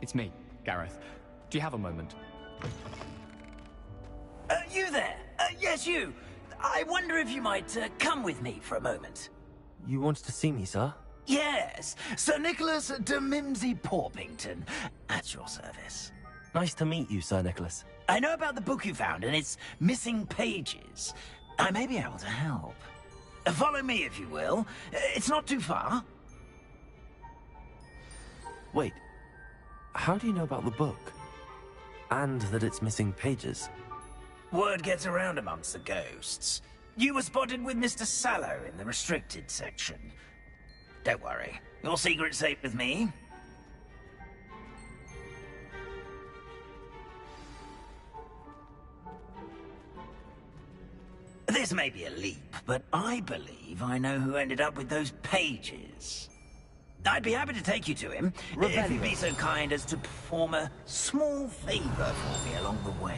It's me, Gareth. Do you have a moment? You there? Yes, you. I wonder if you might come with me for a moment. You wanted to see me, sir? Yes, Sir Nicholas de Mimsy Porpington, at your service. Nice to meet you, Sir Nicholas. I know about the book you found and its missing pages. I may be able to help. Follow me, if you will. It's not too far. Wait, how do you know about the book? And that it's missing pages? Word gets around amongst the ghosts. You were spotted with Mr. Sallow in the restricted section. Don't worry, your secret's safe with me. This may be a leap, but I believe I know who ended up with those pages. I'd be happy to take you to him, if you'd be so kind as to perform a small favor for me along the way.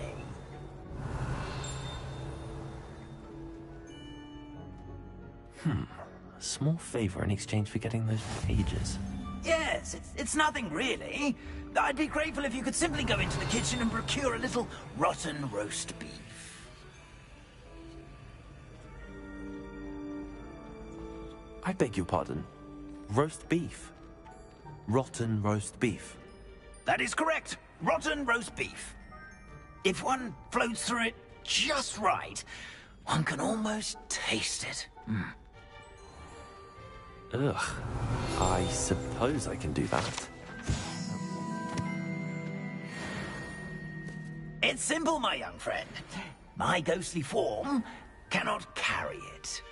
A small favor in exchange for getting those pages. Yes, it's nothing really. I'd be grateful if you could simply go into the kitchen and procure a little rotten roast beef. I beg your pardon. Roast beef. Rotten roast beef. That is correct. Rotten roast beef. If one floats through it just right, one can almost taste it. Ugh. I suppose I can do that. It's simple, my young friend. My ghostly form cannot carry it.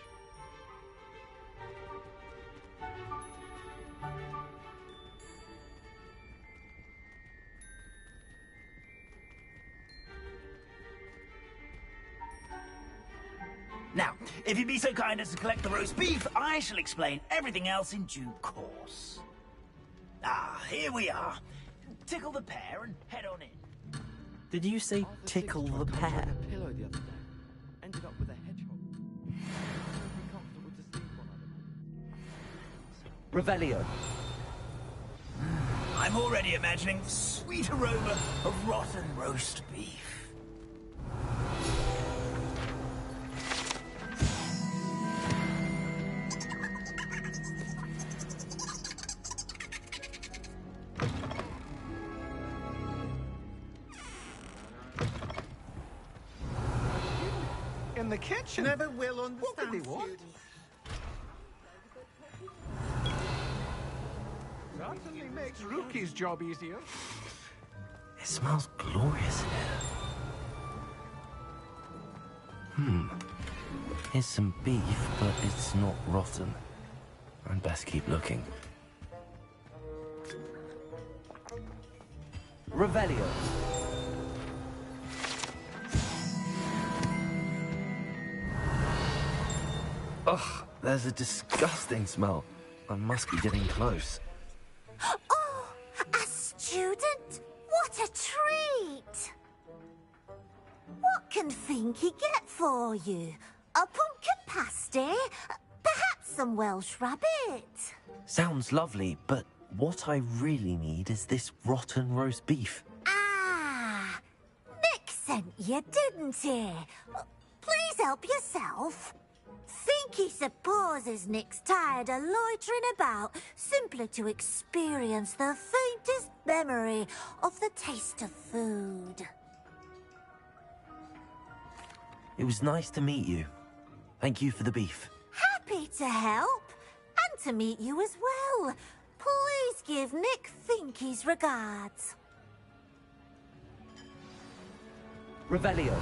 Now, if you'd be so kind as to collect the roast beef, I shall explain everything else in due course. Ah, here we are. Tickle the pear and head on in. Did you say tickle the pear? Pillow the other day. Ended up with a hedgehog. Comfortable to sleep on, I Revelio. I'm already imagining the sweet aroma of rotten roast beef. In the kitchen? Never will understand. What could they want? Certainly makes Rookie's job easier. It smells glorious here. Here's some beef, but it's not rotten. I'd best keep looking. Revelio. Ugh, there's a disgusting smell. I must be getting close. Oh, a student? What a treat! What can Finky get for you? A pumpkin pasty? Perhaps some Welsh rabbit? Sounds lovely, but what I really need is this rotten roast beef. Ah, Nick sent you, didn't he? Please help yourself. Finky supposes Nick's tired of loitering about simply to experience the faintest memory of the taste of food. It was nice to meet you. Thank you for the beef. Happy to help, and to meet you as well. Please give Nick Finky's regards. Revelio.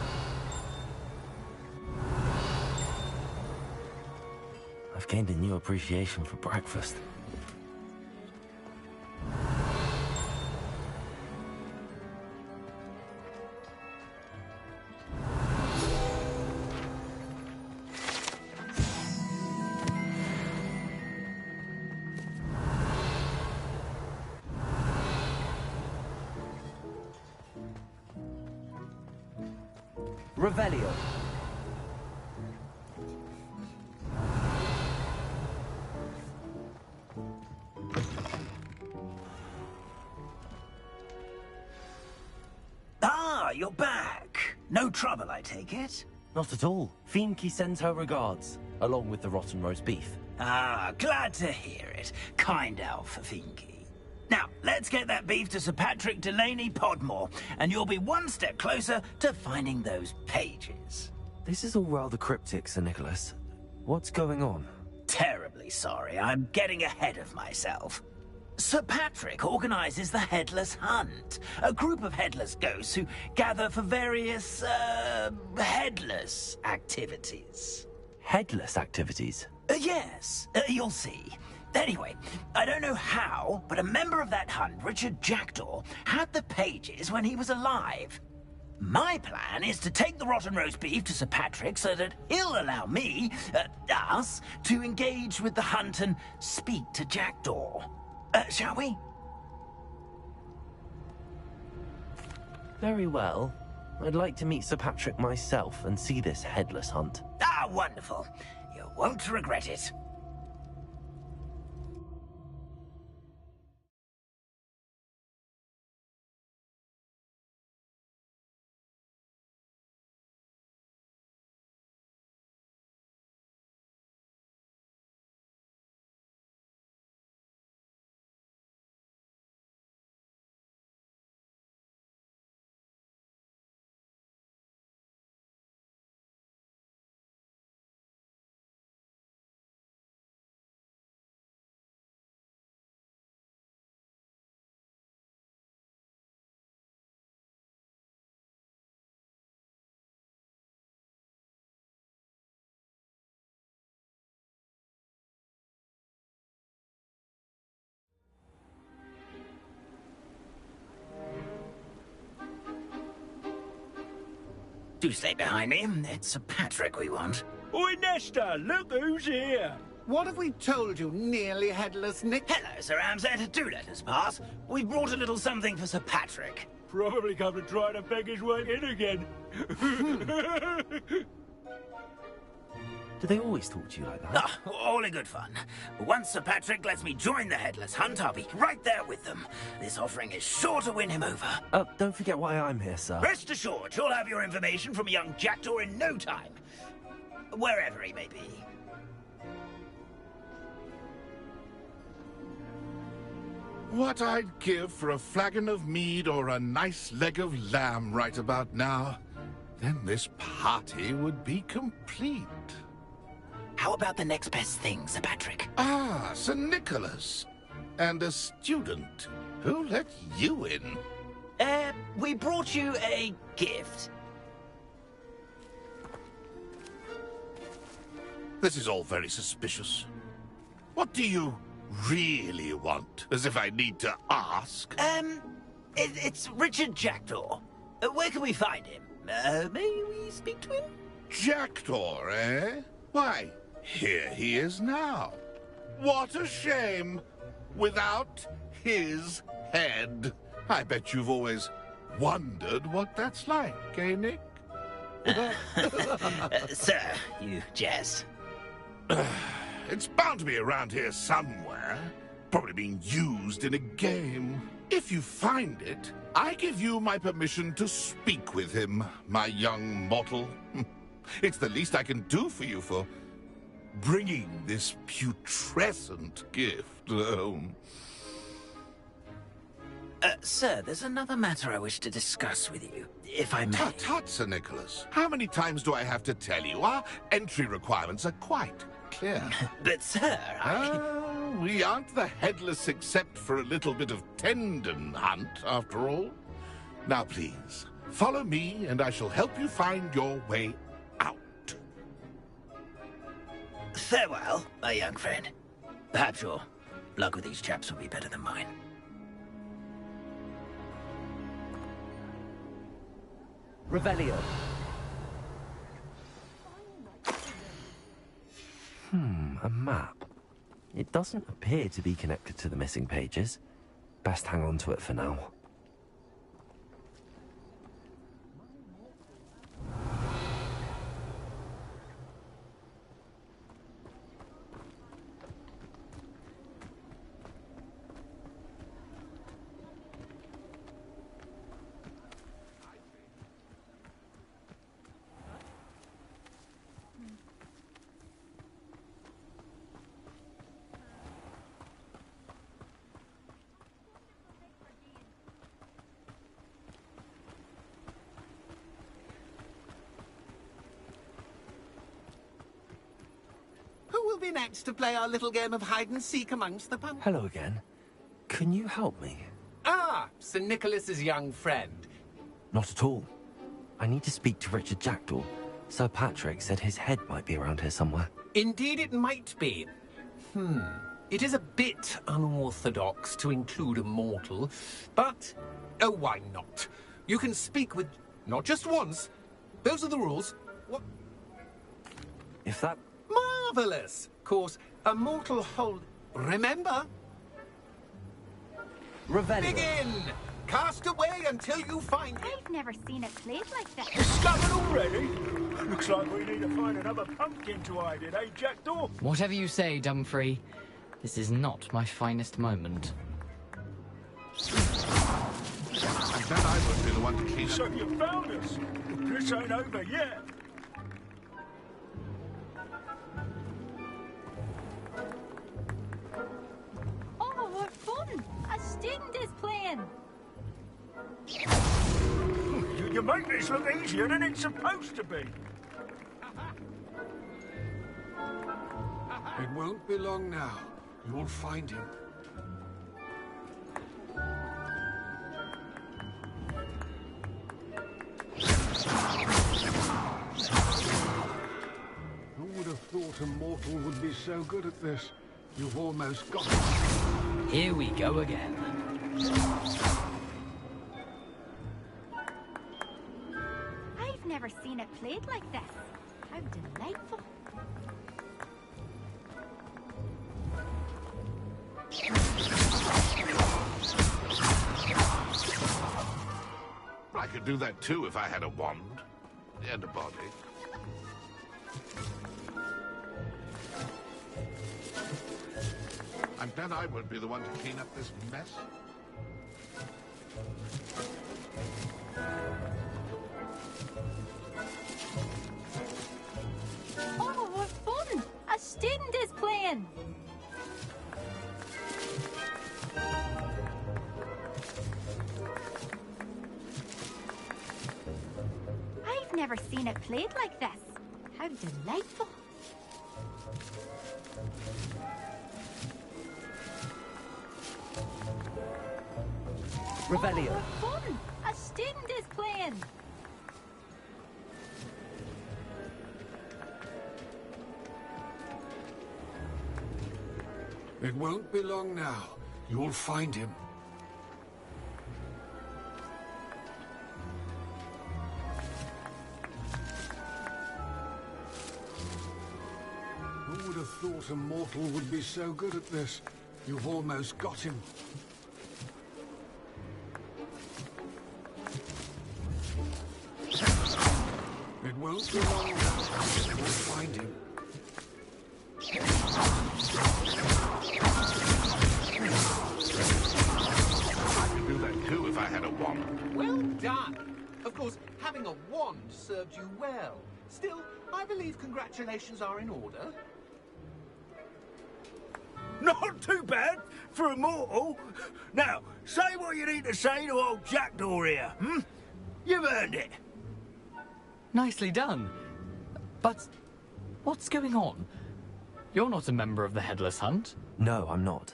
I've gained a new appreciation for breakfast. Revelio. Ah, you're back. No trouble, I take it? Not at all. Fienke sends her regards, along with the rotten roast beef. Ah, glad to hear it. Kind elf for Fienke. Now, let's get that beef to Sir Patrick Delaney Podmore, and you'll be one step closer to finding those pages. This is all rather cryptic, Sir Nicholas. What's going on? Terribly sorry, I'm getting ahead of myself. Sir Patrick organizes the Headless Hunt, a group of headless ghosts who gather for various, headless activities. Headless activities? Yes, you'll see. Anyway, I don't know how, but a member of that hunt, Richard Jackdaw, had the pages when he was alive. My plan is to take the rotten roast beef to Sir Patrick so that he'll allow me, us, to engage with the hunt and speak to Jackdaw. Shall we? Very well. I'd like to meet Sir Patrick myself and see this headless hunt. Ah, wonderful. You won't regret it. Do stay behind me. It's Sir Patrick we want. Oi, Nesta, look who's here. What have we told you, nearly headless Nick? Hello, Sir Ramsed. Do let us pass. We've brought a little something for Sir Patrick. Probably come to try to beg his way in again. Do they always talk to you like that? Ah, all in good fun. Once Sir Patrick lets me join the Headless Hunt, I'll be right there with them. This offering is sure to win him over. Don't forget why I'm here, sir. Rest assured, you'll have your information from a young Jackdaw in no time. Wherever he may be. What I'd give for a flagon of mead or a nice leg of lamb right about now. Then this party would be complete. How about the next best thing, Sir Patrick? Ah, Sir Nicholas. And a student. Who let you in? We brought you a gift. This is all very suspicious. What do you really want? As if I need to ask. It's Richard Jackdaw. Where can we find him? May we speak to him? Jackdaw, eh? Why, here he is now. What a shame. Without his head. I bet you've always wondered what that's like, eh, Nick? Sir, you jest. It's bound to be around here somewhere. Probably being used in a game. If you find it, I give you my permission to speak with him, my young mortal. It's the least I can do for you for bringing this putrescent gift home. Sir, there's another matter I wish to discuss with you, if I may. Tut, tut, Sir Nicholas. How many times do I have to tell you? Our entry requirements are quite clear. But, sir, we aren't the headless except for a little bit of tendon hunt, after all. Now, please, follow me, and I shall help you find your way out. Farewell, my young friend. Perhaps your luck with these chaps will be better than mine. Revelio. A map. It doesn't appear to be connected to the missing pages. Best hang on to it for now. be next to play our little game of hide-and-seek amongst the pumpkins? Hello again. Can you help me? Ah, Sir Nicholas's young friend. Not at all. I need to speak to Richard Jackdaw. Sir Patrick said his head might be around here somewhere. Indeed it might be. It is a bit unorthodox to include a mortal, but... oh, why not? You can speak with... not just once. Those are the rules. What? If that... Marvellous! Of course, a mortal hold... remember? Revelio. Begin! Cast away until you find it. I've never seen it played like that. Discovered already? Looks like we need to find another pumpkin to hide in, eh, Jackdaw? Whatever you say, Dumfrey. This is not my finest moment. I bet I would be the one to clean up. So you found us? This ain't over yet. Oh, what fun! A student is playing. You make this look easier than it's supposed to be. It won't be long now. You'll find him. Who would have thought a mortal would be so good at this? You've almost got it. Here we go again. I've never seen it played like this. How delightful. I could do that too if I had a wand and a body. I bet I would be the one to clean up this mess. Oh, what fun! A student is playing. I've never seen it played like this. How delightful. Revelio. Oh, what fun! A student is playing. It won't be long now. You'll find him. Who would have thought a mortal would be so good at this? You've almost got him. It won't be long now. You'll find him. I could do that too if I had a wand. Well done. Of course, having a wand served you well. Still, I believe congratulations are in order. Not too bad for a mortal. Now, say what you need to say to old Jackdaw here, hmm? You've earned it. Nicely done. But what's going on? You're not a member of the Headless Hunt. No, I'm not.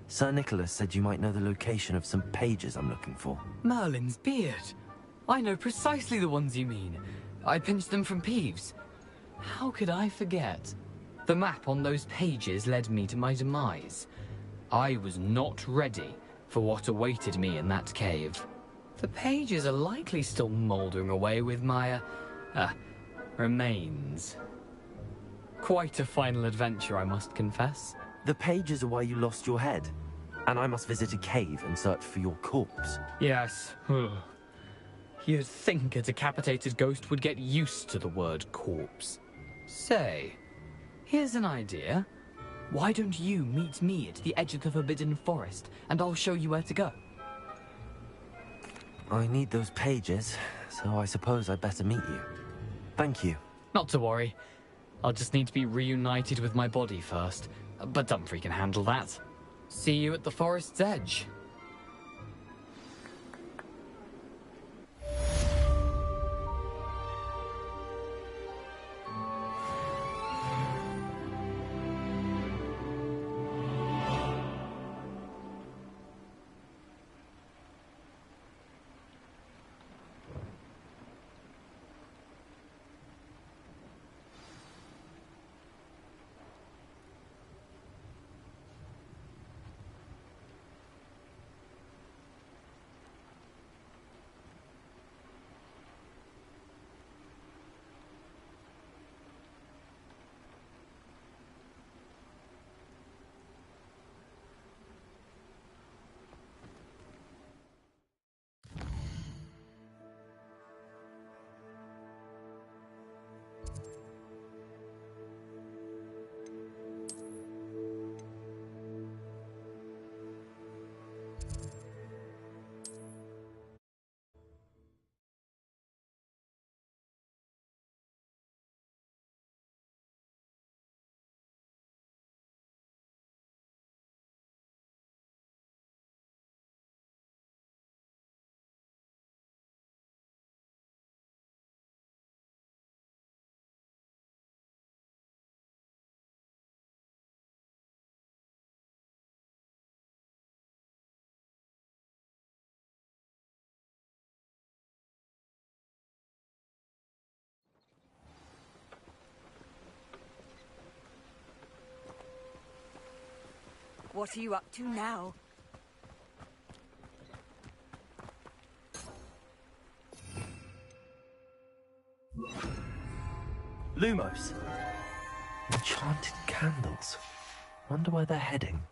Sir Nicholas said you might know the location of some pages I'm looking for. Merlin's beard. I know precisely the ones you mean. I pinched them from Peeves. How could I forget? The map on those pages led me to my demise. I was not ready for what awaited me in that cave. The pages are likely still mouldering away with my, remains. Quite a final adventure, I must confess. The pages are why you lost your head, and I must visit a cave and search for your corpse. Yes. You'd think a decapitated ghost would get used to the word corpse. Say, here's an idea. Why don't you meet me at the edge of the Forbidden Forest, and I'll show you where to go? I need those pages, so I suppose I'd better meet you. Thank you. Not to worry. I'll just need to be reunited with my body first, but Dumfrey can handle that. See you at the forest's edge. What are you up to now? Lumos. Enchanted candles. Wonder where they're heading.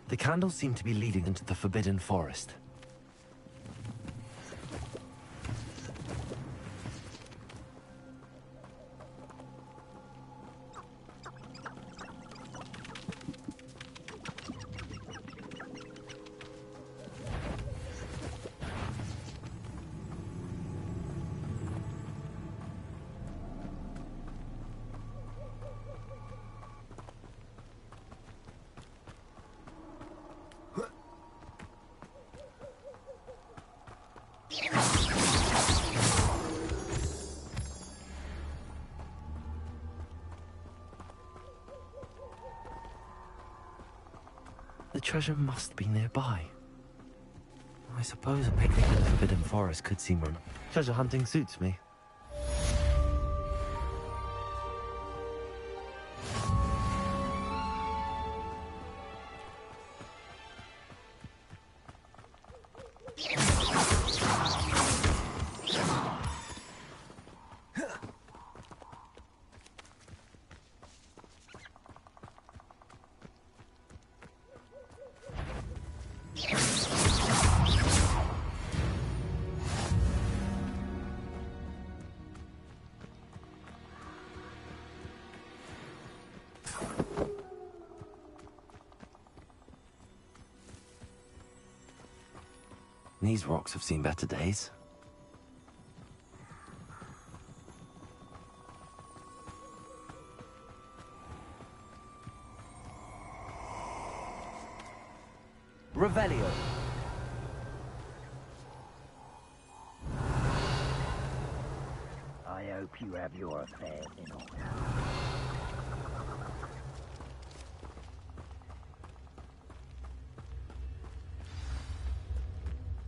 The candles seem to be leading into the Forbidden Forest. The treasure must be nearby. I suppose a picnic in the Forbidden Forest could seem romantic. Treasure hunting suits me. These rocks have seen better days. Revelio. I hope you have your affairs in order.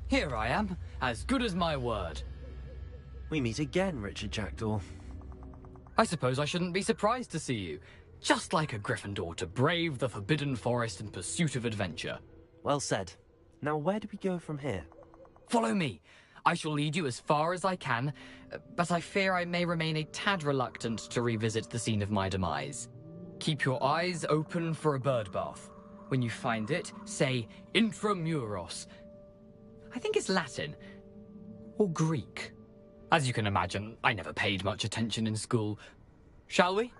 Here I am, as good as my word. We meet again, Richard Jackdaw. I suppose I shouldn't be surprised to see you. Just like a Gryffindor to brave the Forbidden Forest in pursuit of adventure. Well said. Now where do we go from here? Follow me. I shall lead you as far as I can, but I fear I may remain a tad reluctant to revisit the scene of my demise. Keep your eyes open for a bird bath. When you find it, say Intramuros. I think it's Latin. Or Greek. As you can imagine, I never paid much attention in school. Shall we?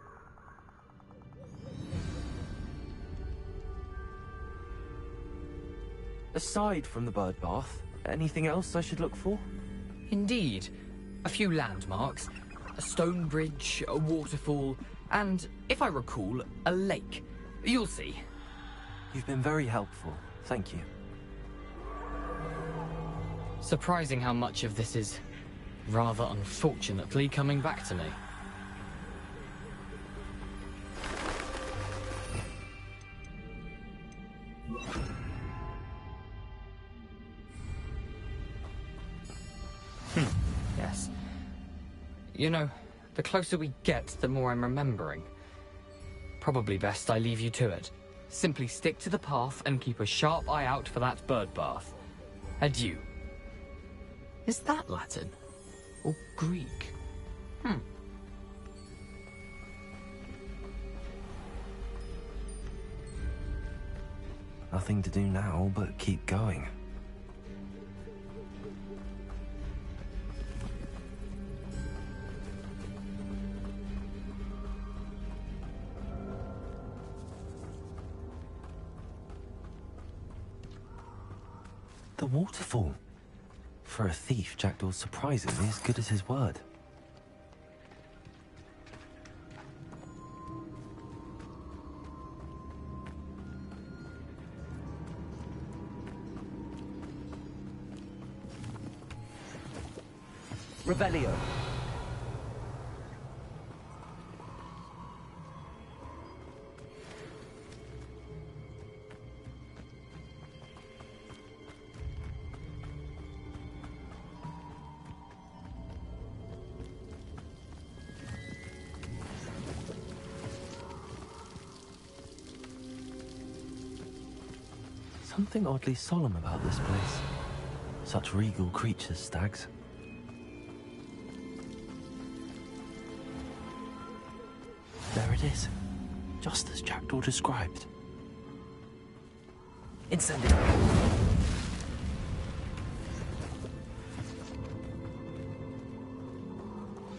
Aside from the bird bath, anything else I should look for? Indeed. A few landmarks. A stone bridge, a waterfall, and, if I recall, a lake. You'll see. You've been very helpful. Thank you. Surprising how much of this is, rather unfortunately, coming back to me. Yes. You know, the closer we get, the more I'm remembering. Probably best I leave you to it. Simply stick to the path and keep a sharp eye out for that bird bath. Adieu. Is that Latin? Or Greek? Nothing to do now but keep going. The waterfall. For a thief, Jackdaw's surprisingly as good as his word. Revelio. Something oddly solemn about this place. Such regal creatures, stags. There it is. Just as Jackdaw described. Incendio!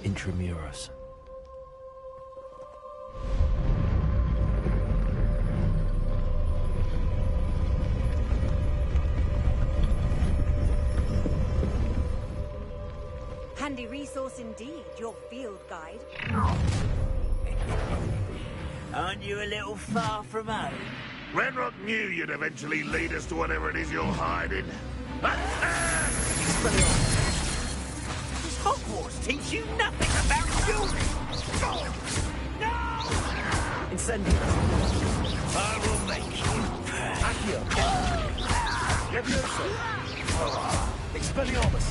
Intramuros. Handy resource indeed, your field guide. Aren't you a little far from home? Renrock knew you'd eventually lead us to whatever it is you're hiding. Does Hogwarts teach you nothing about dueling? No! Incendio! I will make you pay. Expelliarmus!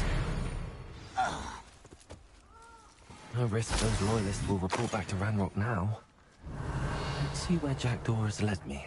No risk those loyalists will report back to Ranrock now. Let's see where Jackdaw has led me.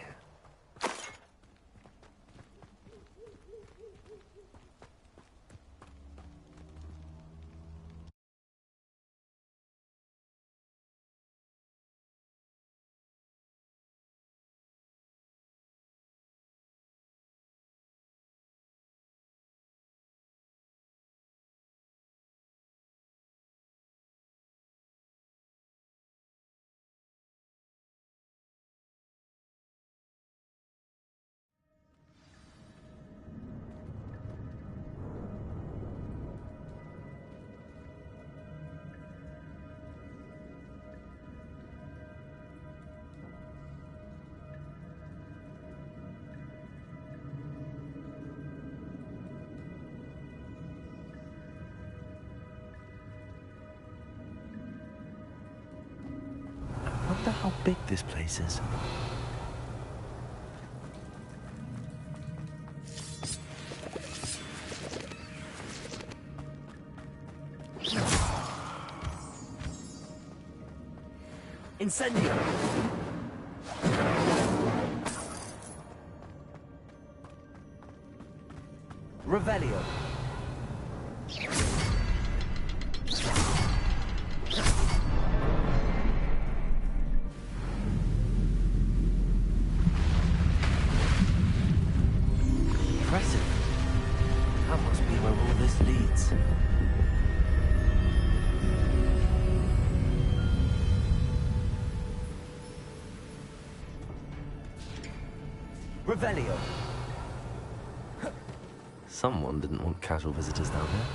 I wonder how big this place is. Incendio! Revelio! Impressive. That must be where all this leads. Revelio. Someone didn't want casual visitors down here.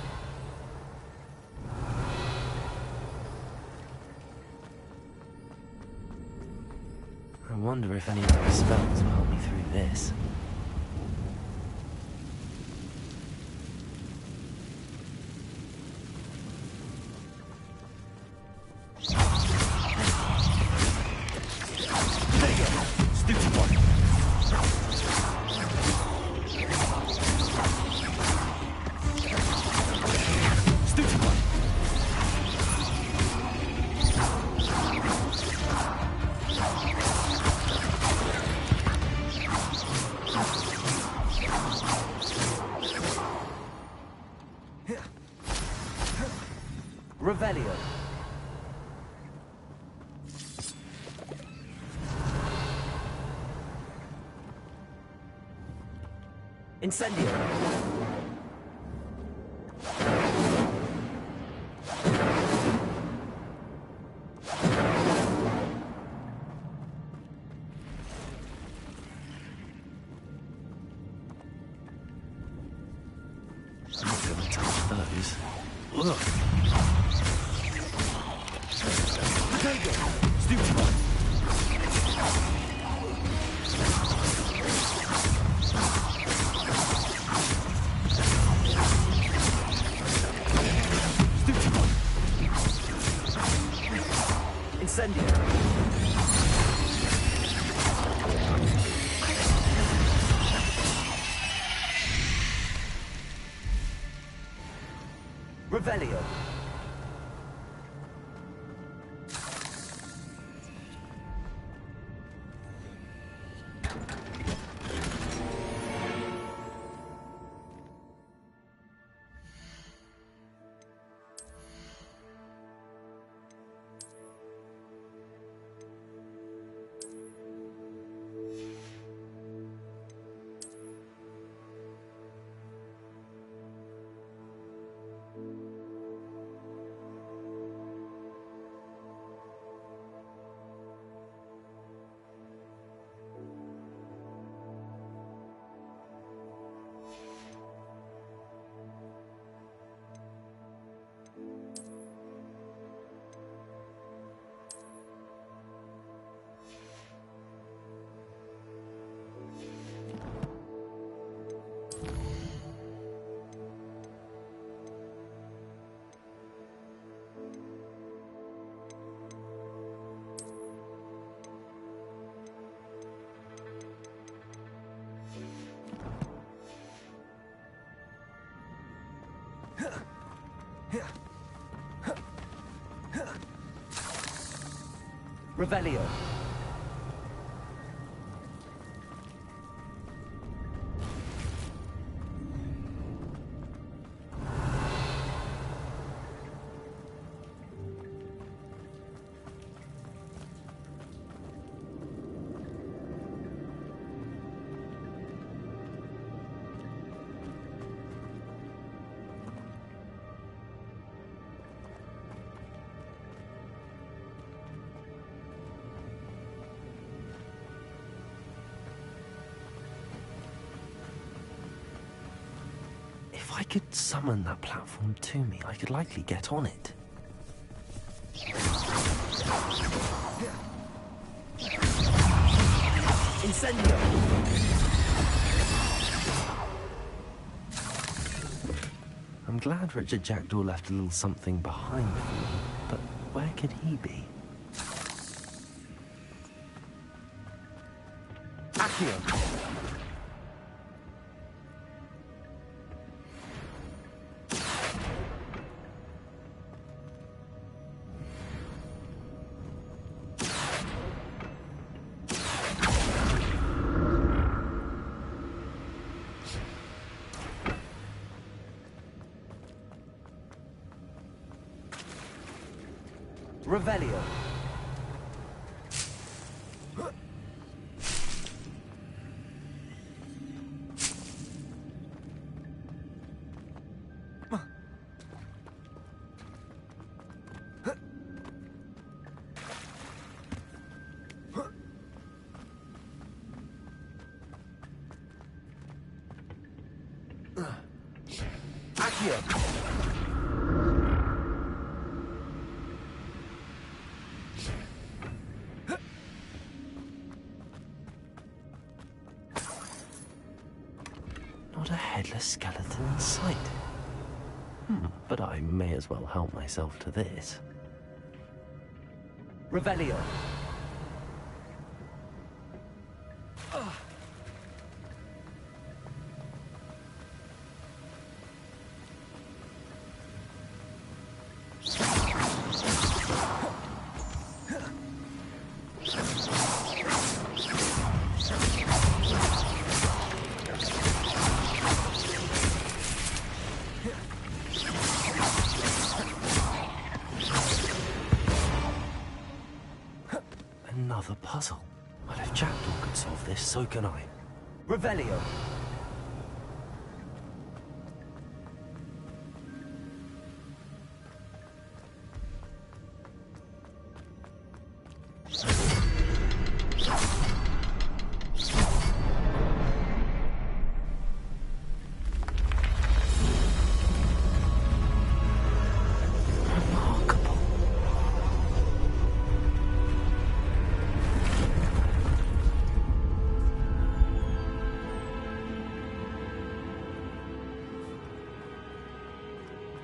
I wonder if any of my spells will help me through this. Revelio. Incendio. I'm not gonna touch those. Look. Incendio. Revelio. Revelio. If I could summon that platform to me, I could likely get on it. Incendio! I'm glad Richard Jackdaw left a little something behind for me, but where could he be? Accio! Revelio. Accio. Not a headless skeleton in sight. But I may as well help myself to this. Revelio. Another puzzle. Well, if Jackdaw could solve this, so can I. Revelio.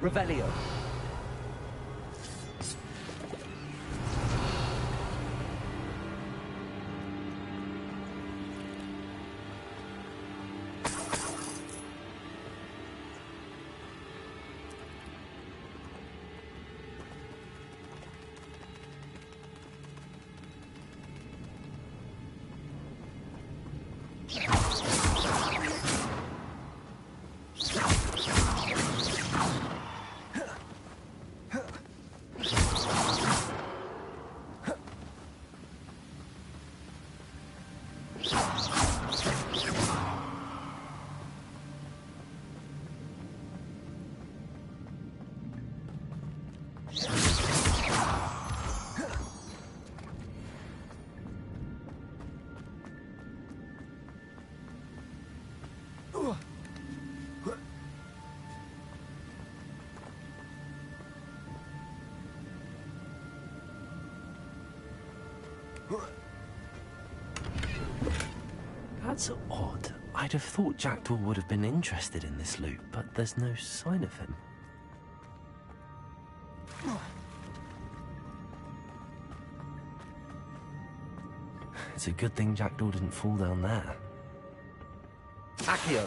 Revelio. That's odd. I'd have thought Jackdaw would have been interested in this loot, but there's no sign of him. It's a good thing Jackdaw didn't fall down there. Accio.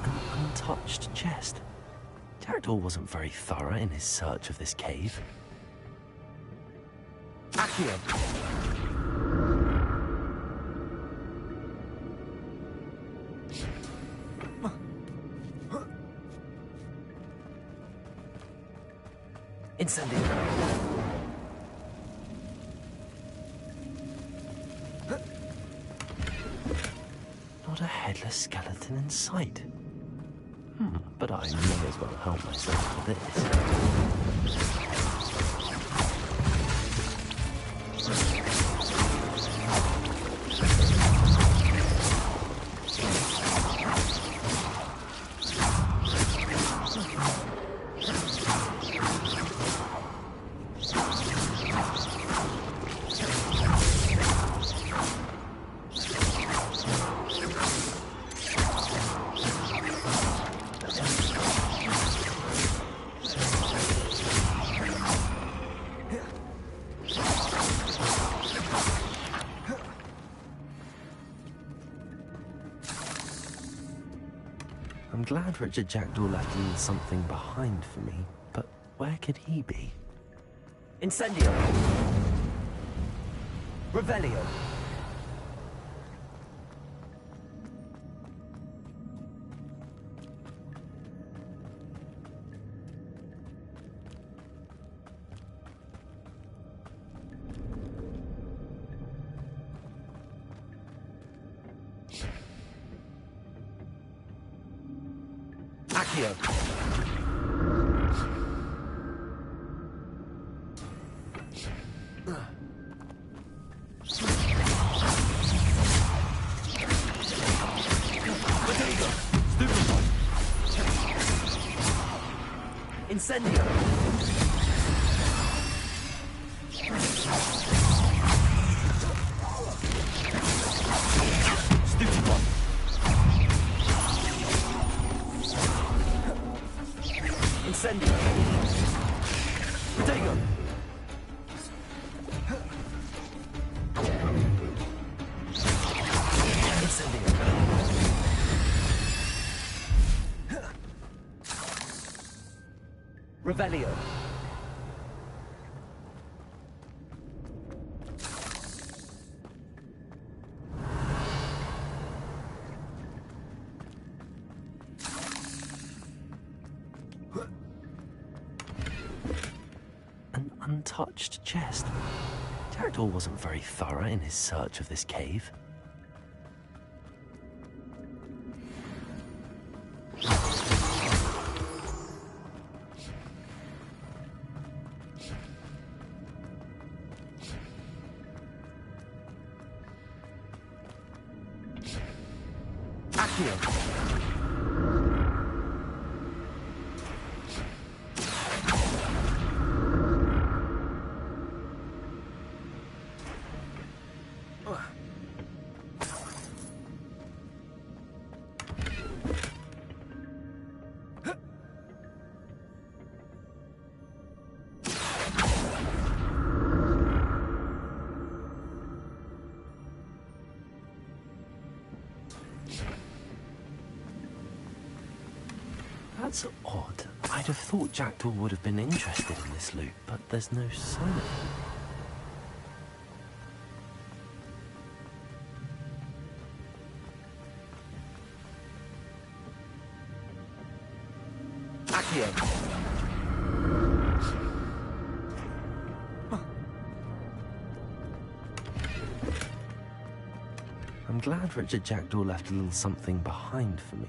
An untouched chest. Jackdaw wasn't very thorough in his search of this cave. Accio. Incendio. Not a headless skeleton in sight. But I may as well help myself to this. I'm glad Richard Jackdaw left a little something behind for me, but where could he be? Incendio. Revelio. Accio. Incendio. Stupid one. Incendio. Protego. Incendio. Revelio. An untouched chest. Jackdaw wasn't very thorough in his search of this cave. Accio. That's odd. I'd have thought Jackdaw would have been interested in this loot, but there's no sign of him. Accio. I'm glad Richard Jackdaw left a little something behind for me.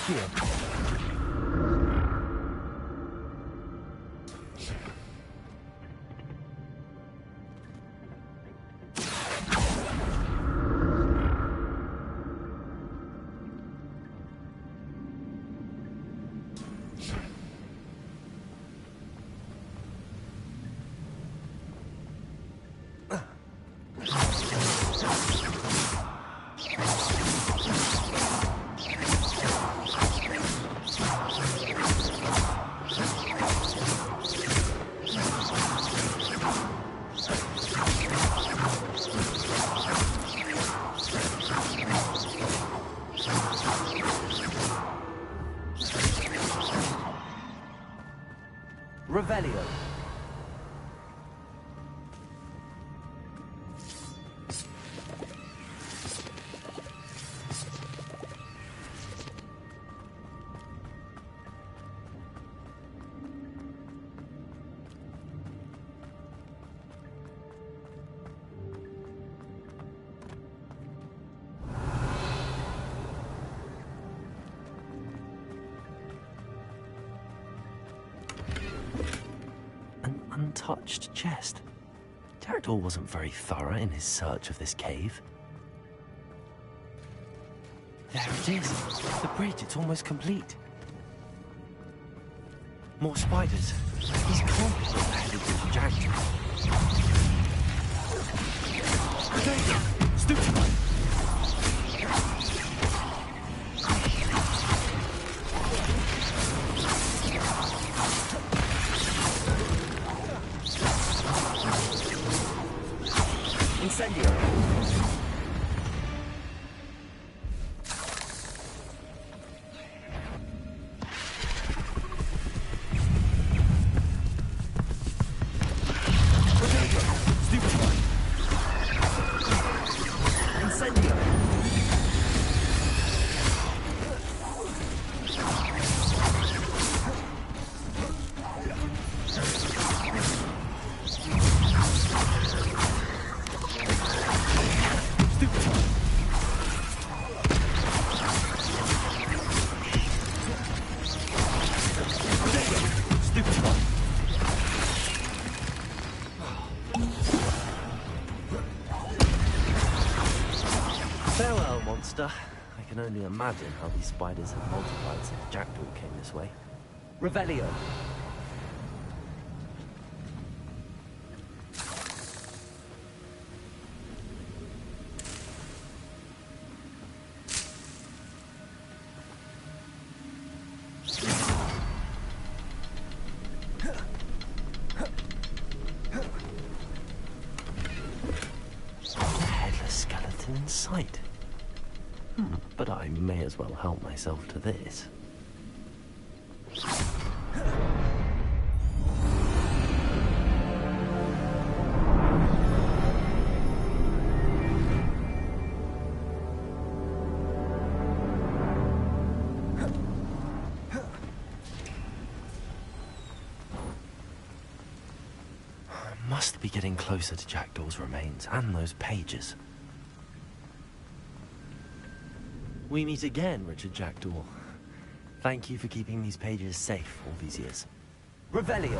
Accio. Revelio. Untouched chest. Jackdaw wasn't very thorough in his search of this cave. There it is. The bridge, it's almost complete. More spiders. These can't be what headed to Jackdaw. Stupid one. Incendio. Farewell, monster. I can only imagine how these spiders have multiplied since Jackdaw came this way. Revelio. In sight. But I may as well help myself to this. I must be getting closer to Jackdaw's remains and those pages. We meet again, Richard Jackdaw. Thank you for keeping these pages safe all these years. Revelio.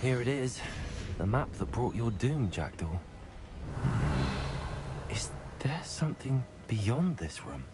Here it is. The map that brought your doom, Jackdaw. Is there something beyond this room?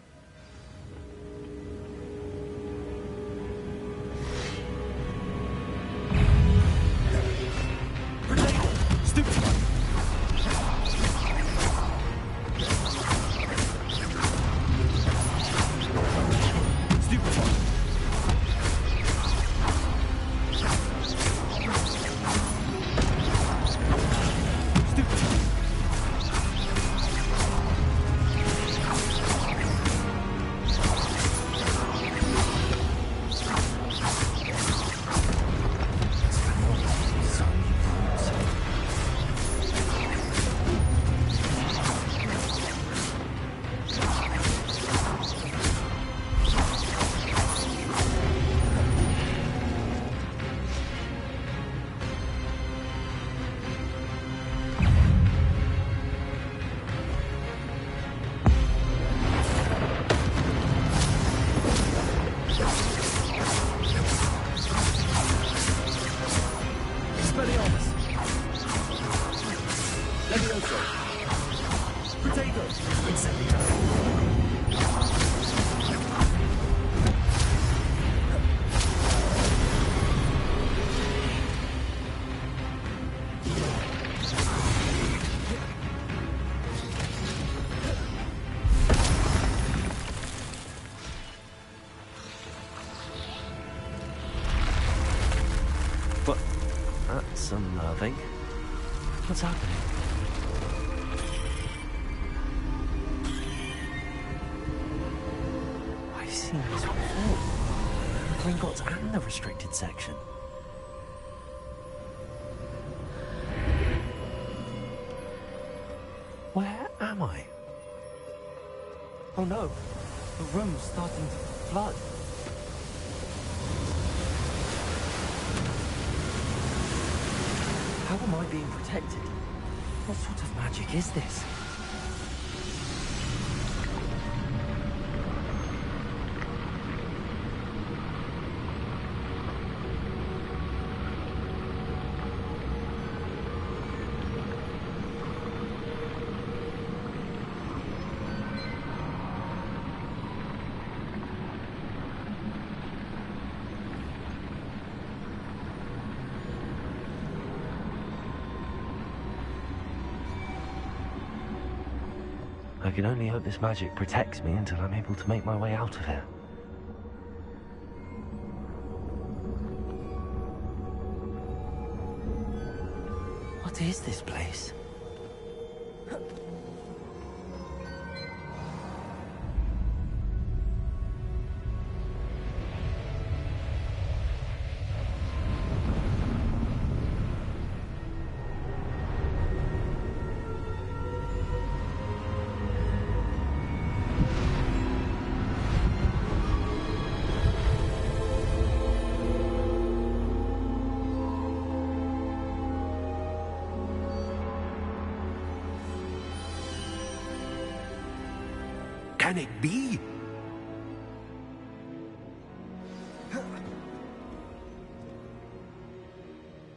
That's unnerving. What's happening? I've seen this before. Gringotts and the restricted section. Where am I? Oh no, the room's starting to flood. How am I being protected? What sort of magic is this? I can only hope this magic protects me until I'm able to make my way out of here. What is this place? Can it be?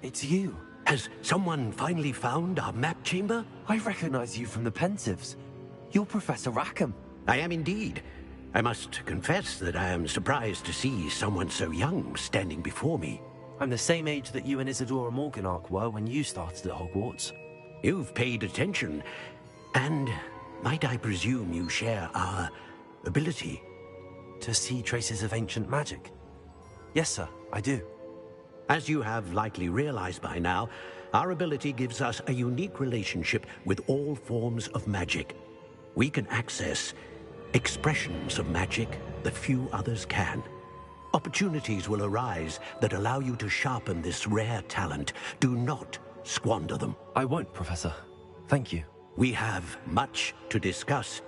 It's you. Has someone finally found our map chamber? I recognize you from the Pensives. You're Professor Rackham. I am indeed. I must confess that I am surprised to see someone so young standing before me. I'm the same age that you and Isadora Morganach were when you started at Hogwarts. You've paid attention, and might I presume you share our ability? To see traces of ancient magic? Yes, sir, I do. As you have likely realized by now, our ability gives us a unique relationship with all forms of magic. We can access expressions of magic that few others can. Opportunities will arise that allow you to sharpen this rare talent. Do not squander them. I won't, Professor. Thank you. We have much to discuss.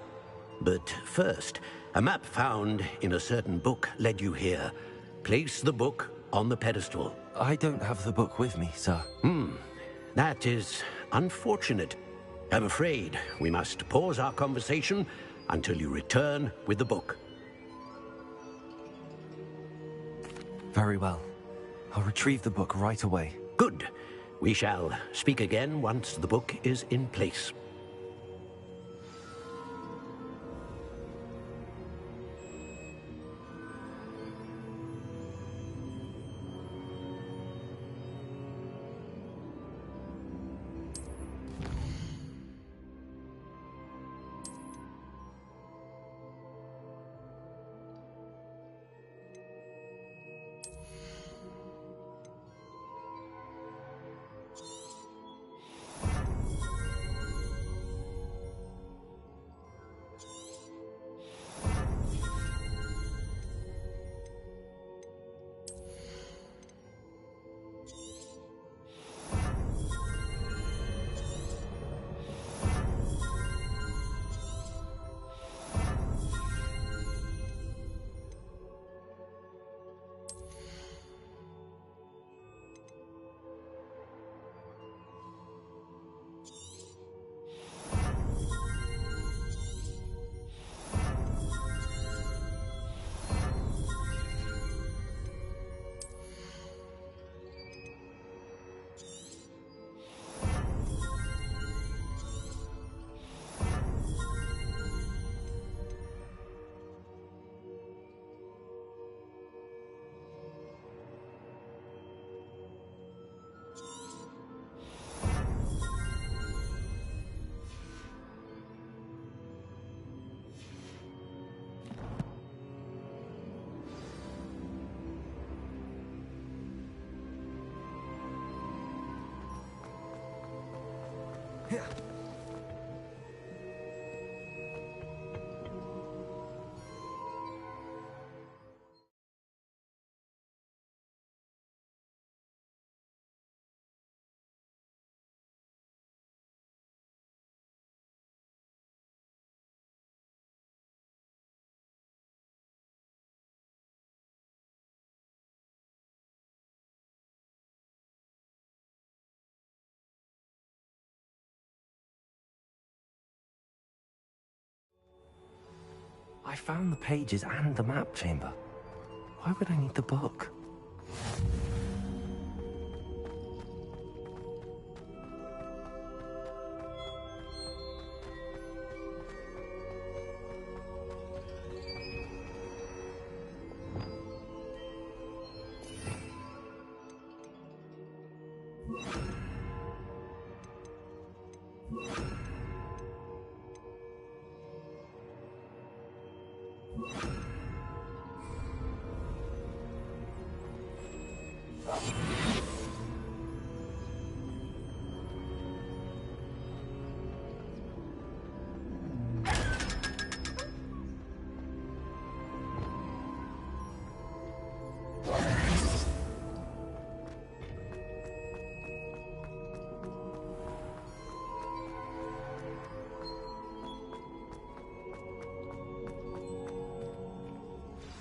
But first, a map found in a certain book led you here. Place the book on the pedestal. I don't have the book with me, sir. That is unfortunate. I'm afraid we must pause our conversation until you return with the book. Very well. I'll retrieve the book right away. Good. We shall speak again once the book is in place. I found the pages and the map chamber. Why would I need the book?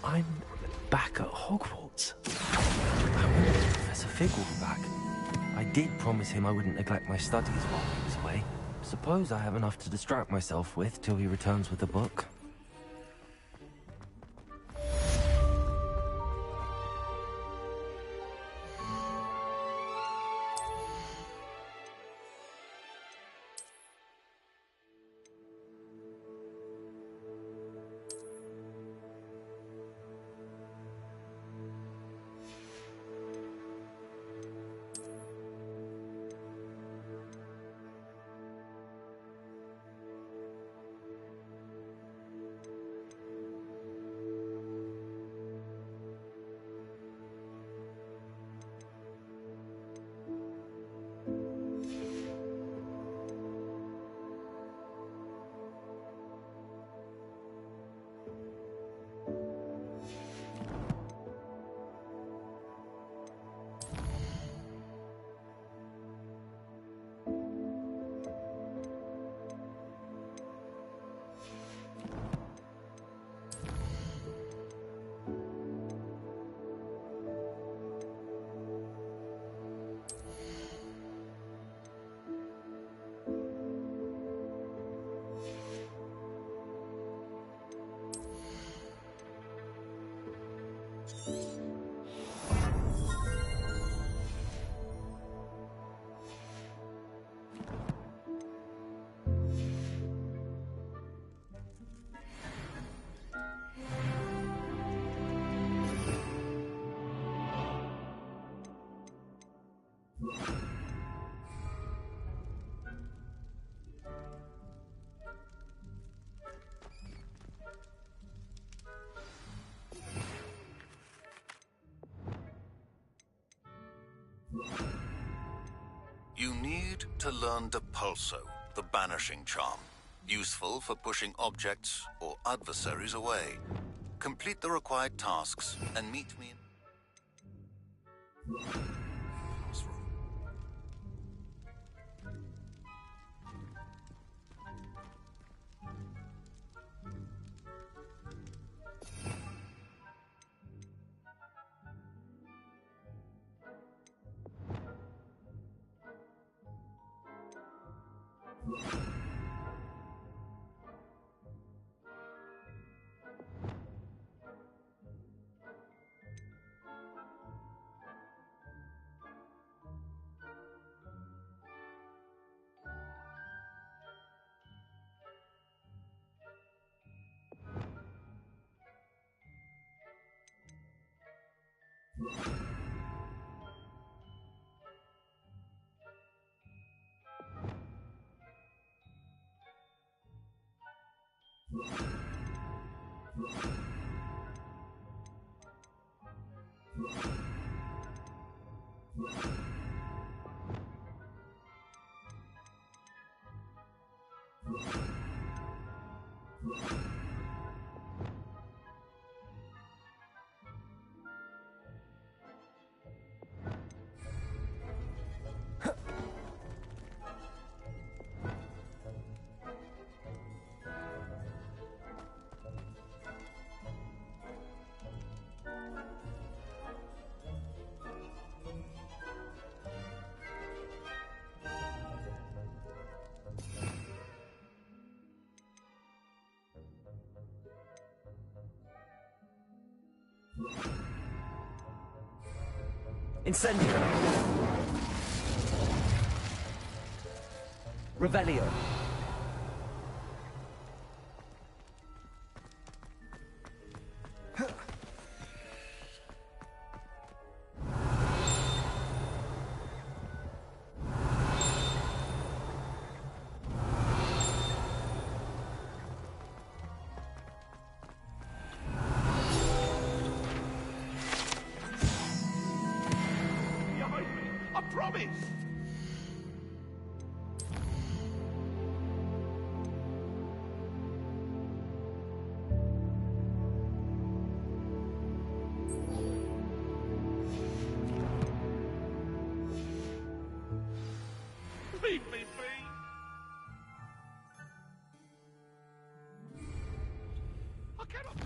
I'm back at Hogwarts. I wonder if Professor Fig will be back. I did promise him I wouldn't neglect my studies while he was away. Suppose I have enough to distract myself with till he returns with the book. You need to learn Depulso, the banishing charm. Useful for pushing objects or adversaries away. Complete the required tasks and meet me in... Incendio. Revelio. I promise! Leave me be! I cannot...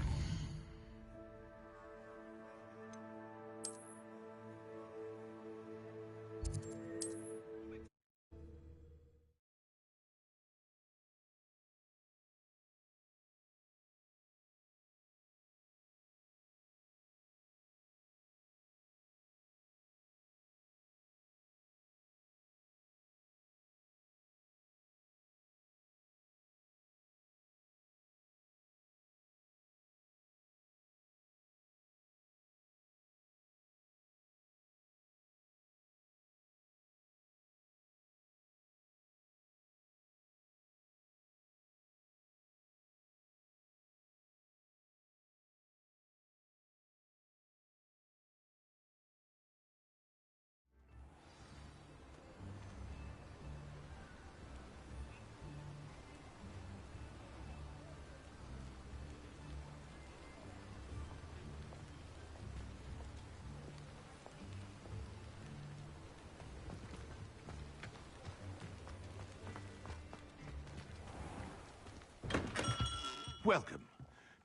Welcome.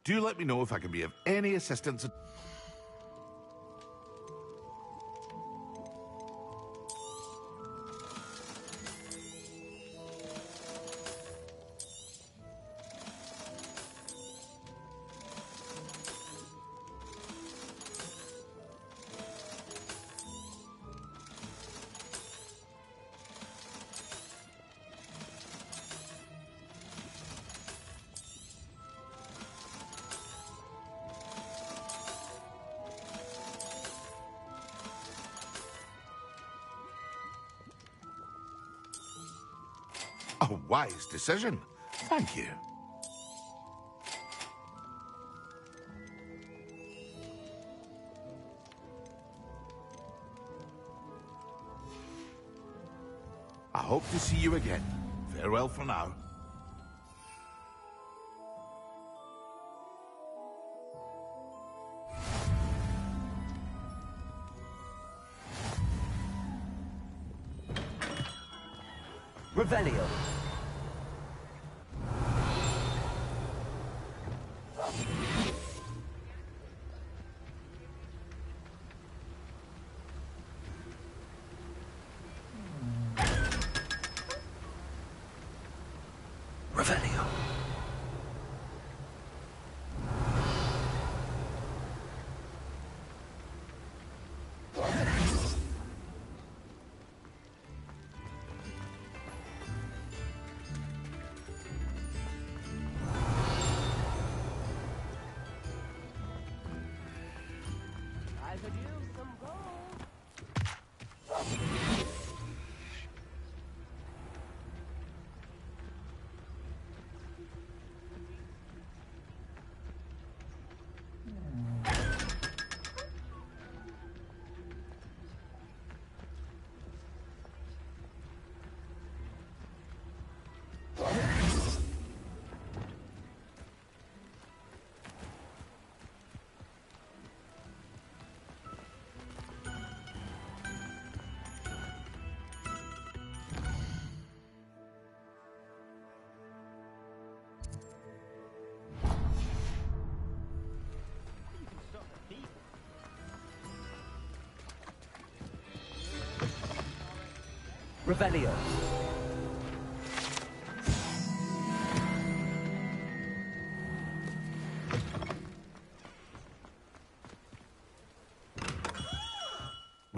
Do let me know if I can be of any assistance. A wise decision. Thank you. I hope to see you again. Farewell for now. Revelio. Revelio. I could use some gold. Revelio.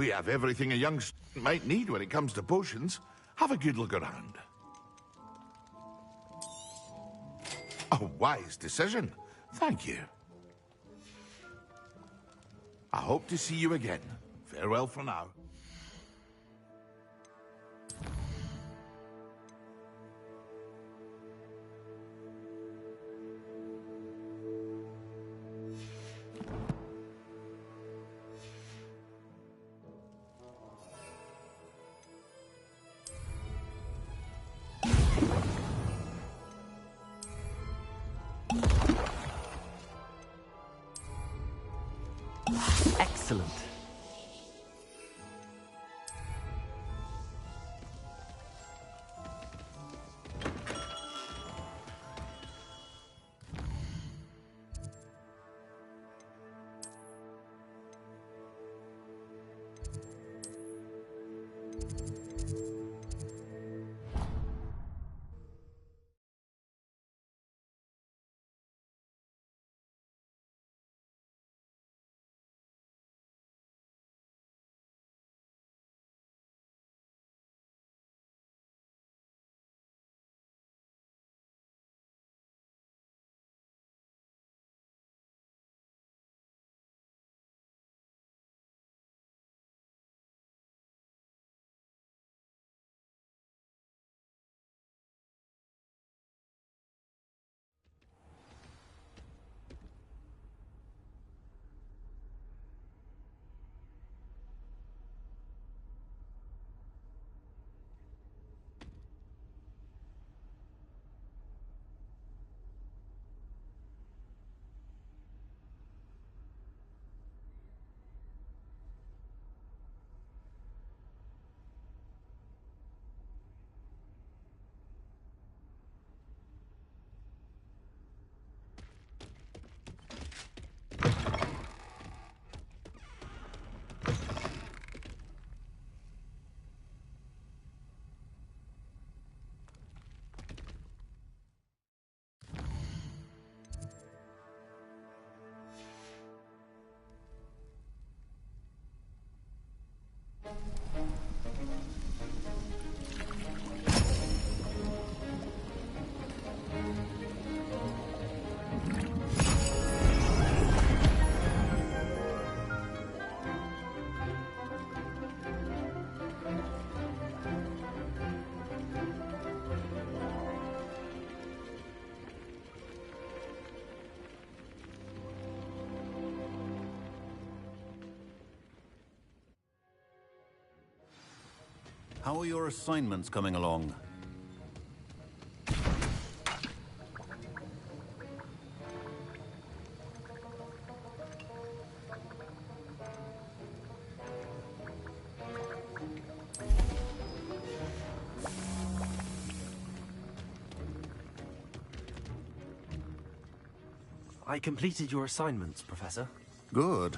We have everything a young student might need when it comes to potions. Have a good look around. A wise decision. Thank you. I hope to see you again. Farewell for now. Excellent. How are your assignments coming along? I completed your assignments, Professor. Good.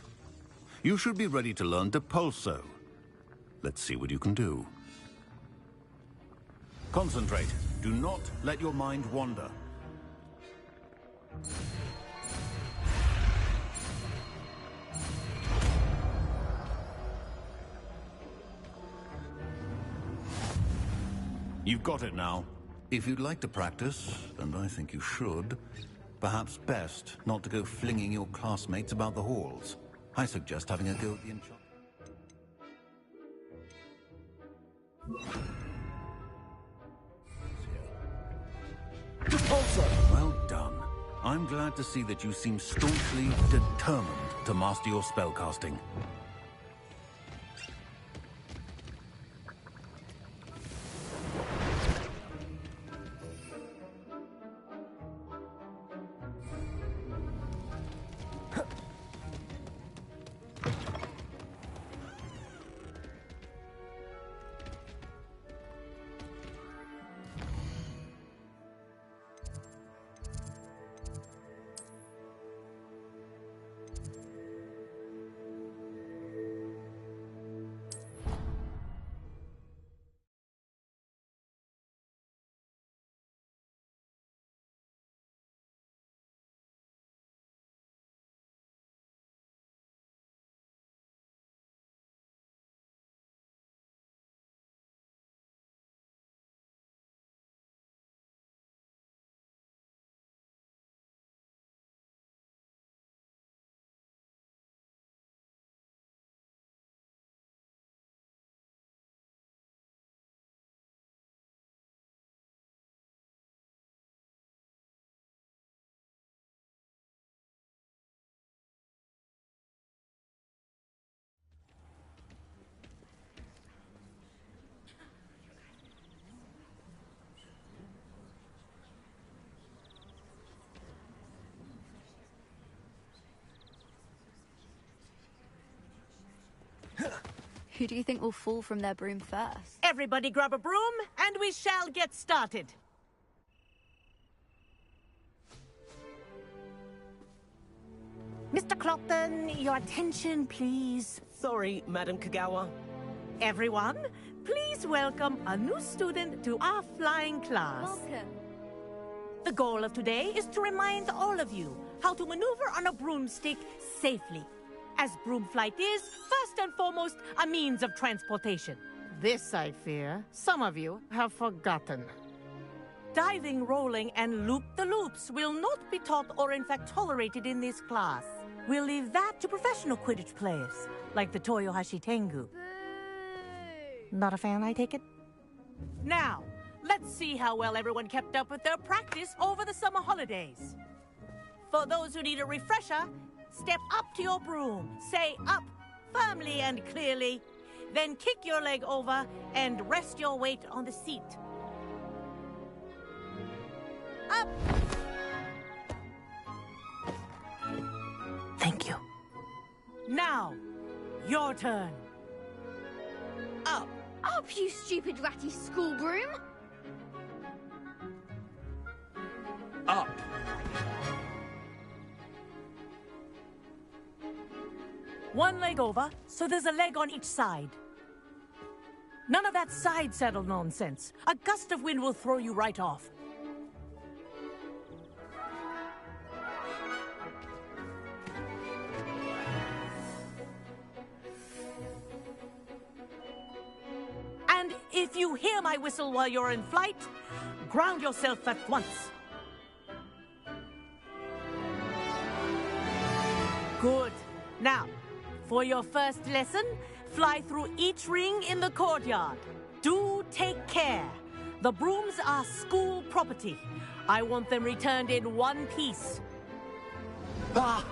You should be ready to learn Depulso. Let's see what you can do. Concentrate. Do not let your mind wander. You've got it now. If you'd like to practice, and I think you should, perhaps best not to go flinging your classmates about the halls. I suggest having a go at the enchantment. Well done. I'm glad to see that you seem staunchly determined to master your spellcasting. Who do you think will fall from their broom first? Everybody grab a broom, and we shall get started. Mr. Clopton, your attention, please. Sorry, Madam Kagawa. Everyone, please welcome a new student to our flying class. Welcome. The goal of today is to remind all of you how to maneuver on a broomstick safely, as broom flight is, first and foremost, a means of transportation. This, I fear, some of you have forgotten. Diving, rolling, and loop-the-loops will not be taught or in fact tolerated in this class. We'll leave that to professional Quidditch players, like the Toyohashi Tengu. Not a fan, I take it? Now, let's see how well everyone kept up with their practice over the summer holidays. For those who need a refresher, step up to your broom, say up firmly and clearly, then kick your leg over and rest your weight on the seat. Up! Thank you. Now, your turn. Up. Up, you stupid ratty school broom! Up. One leg over, so there's a leg on each side. None of that side saddle nonsense. A gust of wind will throw you right off. And if you hear my whistle while you're in flight, ground yourself at once. Good. Now, for your first lesson, fly through each ring in the courtyard. Do take care. The brooms are school property. I want them returned in one piece. I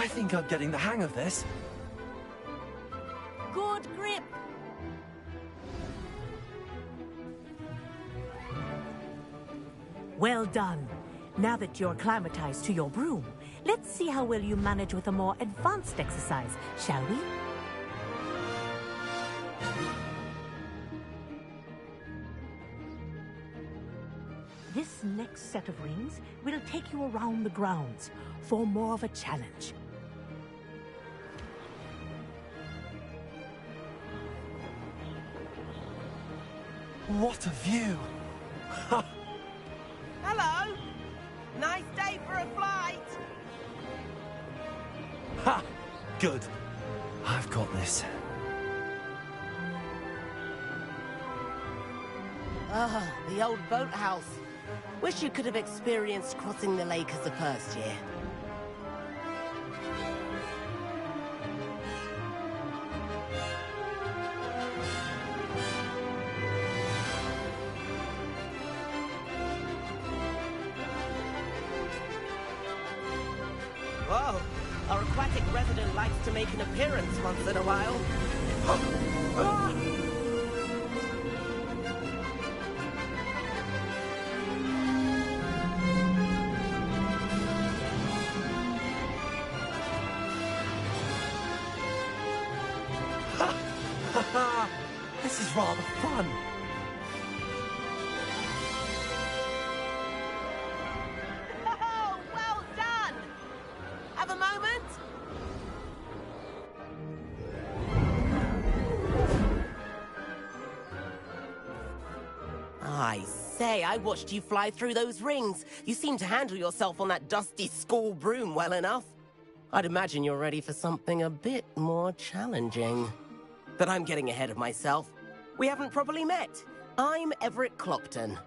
think I'm getting the hang of this. Good grip. Well done. Now that you're acclimatized to your broom, let's see how well you manage with a more advanced exercise, shall we? This next set of rings will take you around the grounds for more of a challenge. What a view! Hello! Nice day for a flight! Ha! Good. I've got this. Ah, the old boathouse. Wish you could have experienced crossing the lake as a first year. Whoa! Our aquatic resident likes to make an appearance once in a while. This is rather fun. Oh, well done! Have a moment? I say, I watched you fly through those rings. You seem to handle yourself on that dusty school broom well enough. I'd imagine you're ready for something a bit more challenging. But I'm getting ahead of myself. We haven't properly met. I'm Everett Clopton.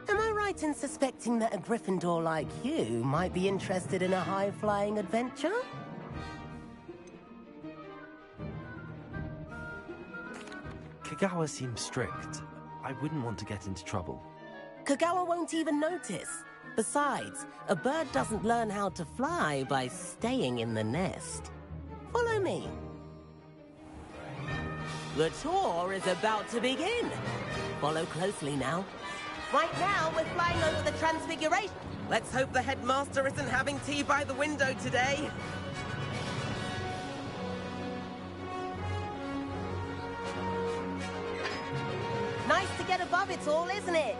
Am I right in suspecting that a Gryffindor like you might be interested in a high-flying adventure? Kagawa seems strict. I wouldn't want to get into trouble. Kagawa won't even notice. Besides, a bird doesn't learn how to fly by staying in the nest. Follow me. The tour is about to begin. Follow closely now. Right now, we're flying over the Transfiguration. Let's hope the headmaster isn't having tea by the window today. get above it all, isn't it?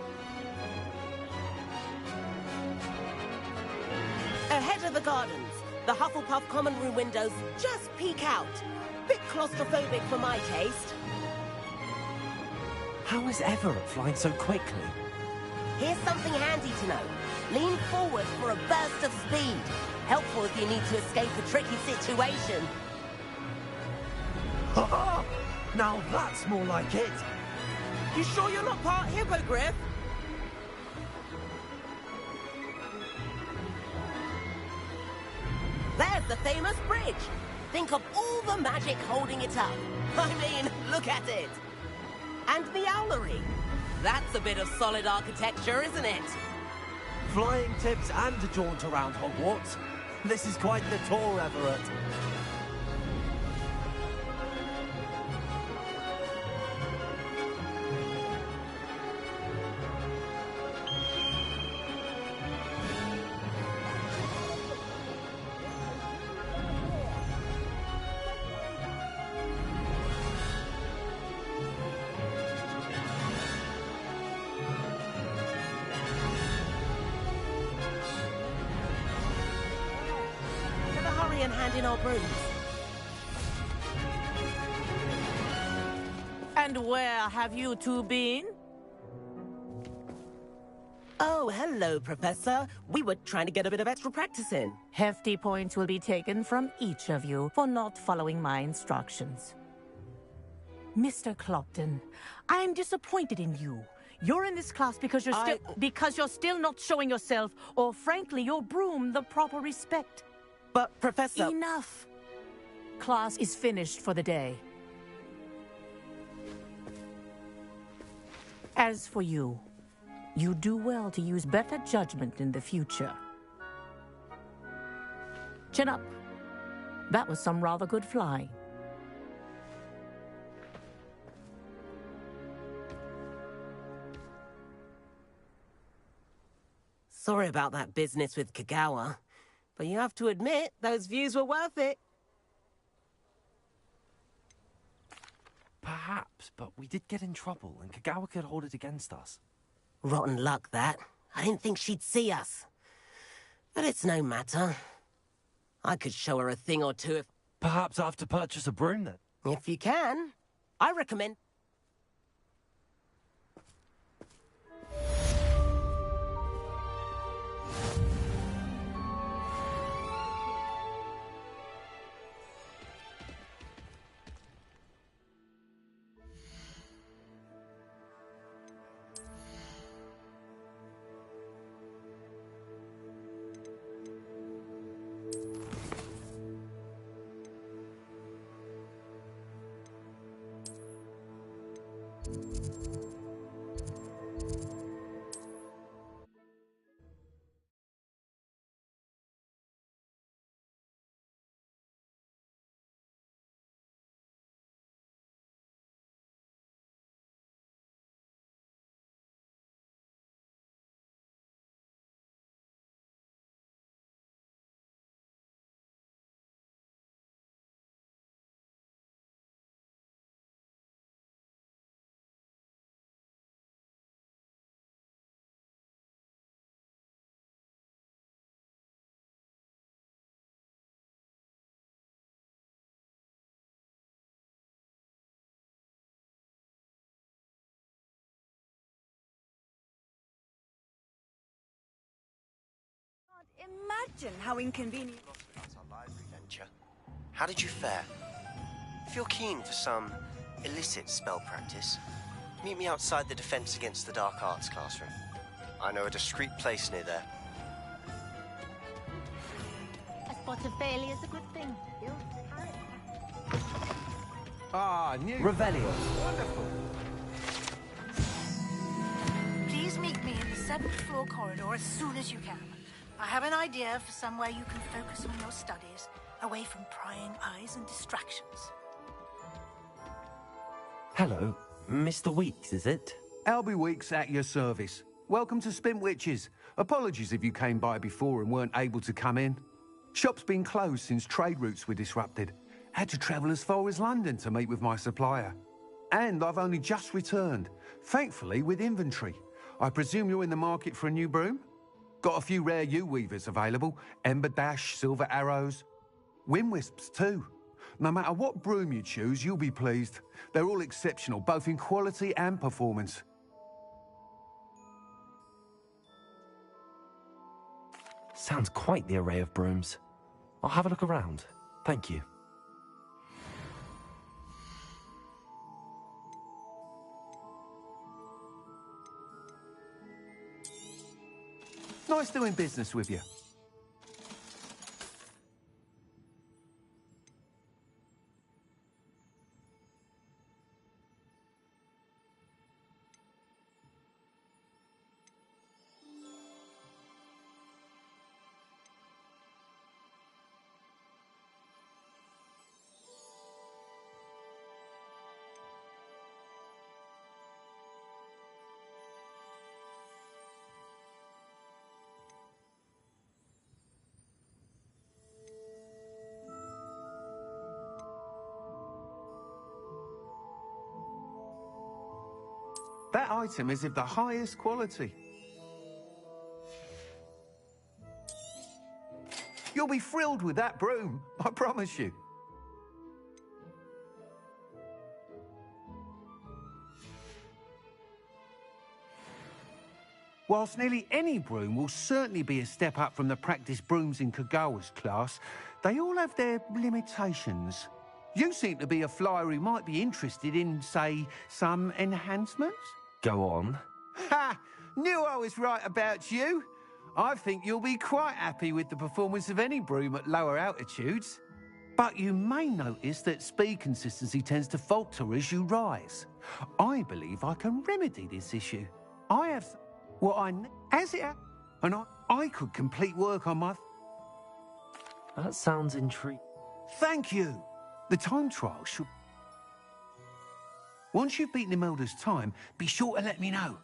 Ahead of the gardens, the Hufflepuff common room windows just peek out. Bit claustrophobic for my taste. How is Everett flying so quickly? Here's something handy to know. Lean forward for a burst of speed. Helpful if you need to escape a tricky situation. Now that's more like it. You sure you're not part hippogriff? There's the famous bridge. Think of all the magic holding it up. I mean, look at it. And the owlery. That's a bit of solid architecture, isn't it? Flying tips and a jaunt around Hogwarts. This is quite the tour, Everett. And hand in our brooms. And where have you two been? Oh, hello, Professor. We were trying to get a bit of extra practice in. Hefty points will be taken from each of you for not following my instructions. Mr. Clopton, I'm disappointed in you. You're in this class because you're still not showing yourself, or frankly, your broom the proper respect. But, Professor... Enough! Class is finished for the day. As for you, you do well to use better judgment in the future. Chin up. That was some rather good flying. Sorry about that business with Kagawa. But you have to admit, those views were worth it. Perhaps, but we did get in trouble, and Kagawa could hold it against us. Rotten luck, that. I didn't think she'd see us. But it's no matter. I could show her a thing or two if... Perhaps I have to purchase a broom, then? If you can. I recommend... Imagine how inconvenient. About our library venture. How did you fare? If you're keen for some illicit spell practice, meet me outside the Defense Against the Dark Arts classroom. I know a discreet place near there. A spot of failure is a good thing. Ah, new. Revelio. Wonderful. Please meet me in the 7th floor corridor as soon as you can. I have an idea for somewhere you can focus on your studies, away from prying eyes and distractions. Hello, Mr. Weeks, is it? Albie Weeks at your service. Welcome to Spintwitches. Apologies if you came by before and weren't able to come in. Shop's been closed since trade routes were disrupted. Had to travel as far as London to meet with my supplier. And I've only just returned, thankfully with inventory. I presume you're in the market for a new broom? Got a few rare yew-weavers available. Ember Dash, Silver Arrows. Wind Wisps too. No matter what broom you choose, you'll be pleased. They're all exceptional, both in quality and performance. Sounds quite the array of brooms. I'll have a look around. Thank you. Nice doing business with you. That item is of the highest quality. You'll be thrilled with that broom, I promise you. Whilst nearly any broom will certainly be a step up from the practice brooms in Kagawa's class, they all have their limitations. You seem to be a flyer who might be interested in, say, some enhancements? Go on. Ha! Knew I was right about you. I think you'll be quite happy with the performance of any broom at lower altitudes. But you may notice that speed consistency tends to falter as you rise. I believe I can remedy this issue. I have what I as it and I could complete work on my... That sounds intriguing. Thank you. The time trial should... Once you've beaten Imelda's time, be sure to let me know.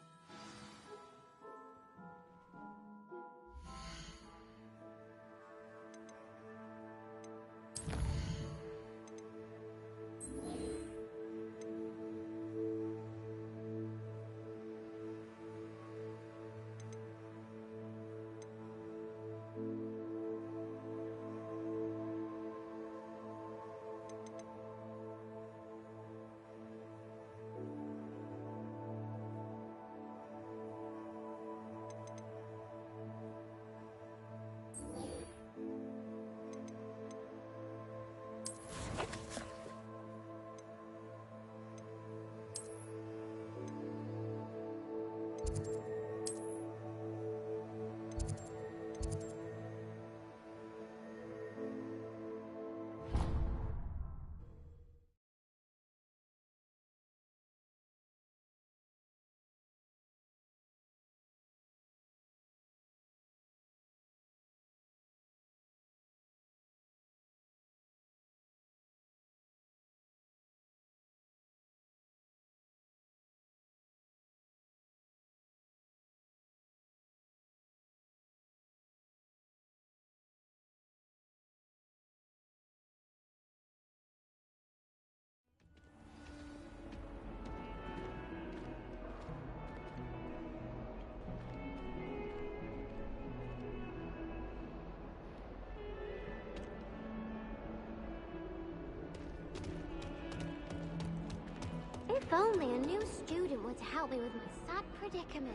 If only a new student were to help me with my sad predicament.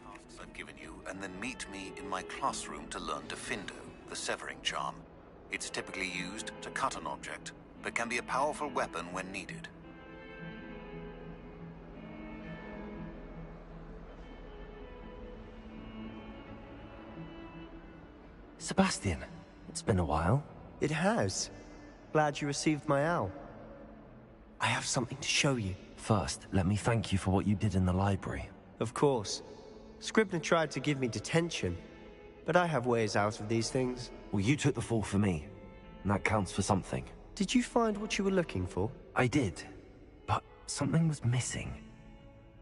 Tasks I've given you, and then meet me in my classroom to learn Defindo, the severing charm. It's typically used to cut an object, but can be a powerful weapon when needed. Sebastian, it's been a while. It has. Glad you received my owl. I have something to show you. First, let me thank you for what you did in the library. Of course. Scribner tried to give me detention, but I have ways out of these things. Well, you took the fall for me, and that counts for something. Did you find what you were looking for? I did, but something was missing.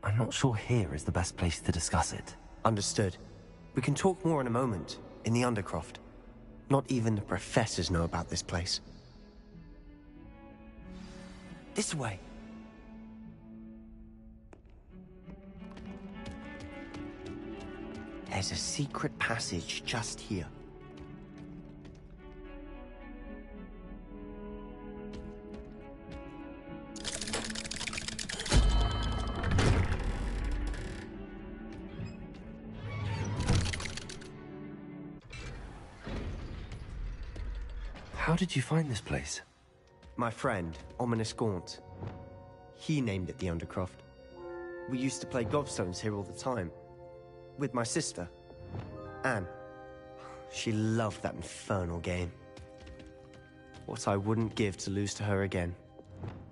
I'm not sure here is the best place to discuss it. Understood. We can talk more in a moment, in the Undercroft. Not even the professors know about this place. This way. There's a secret passage just here. How did you find this place? My friend, Ominous Gaunt. He named it the Undercroft. We used to play gobstones here all the time. With my sister, Anne. She loved that infernal game. What I wouldn't give to lose to her again.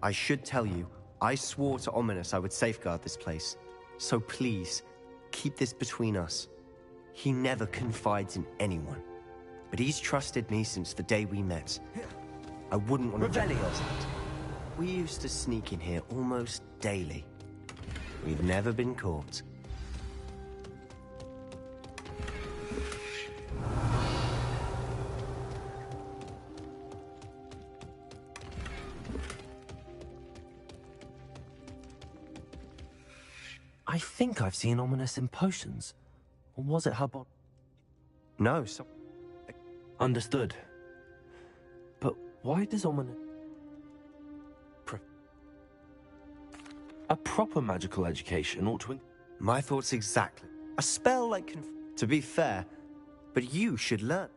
I should tell you, I swore to Ominous I would safeguard this place. So please, keep this between us. He never confides in anyone. But he's trusted me since the day we met. I wouldn't want to... We used to sneak in here almost daily. We've never been caught. I think I've seen Ominous in potions. Or was it her body? No, so... Understood. But why does Ominous... A proper magical education ought to... My thoughts exactly. A spell like to be fair, but you should learn.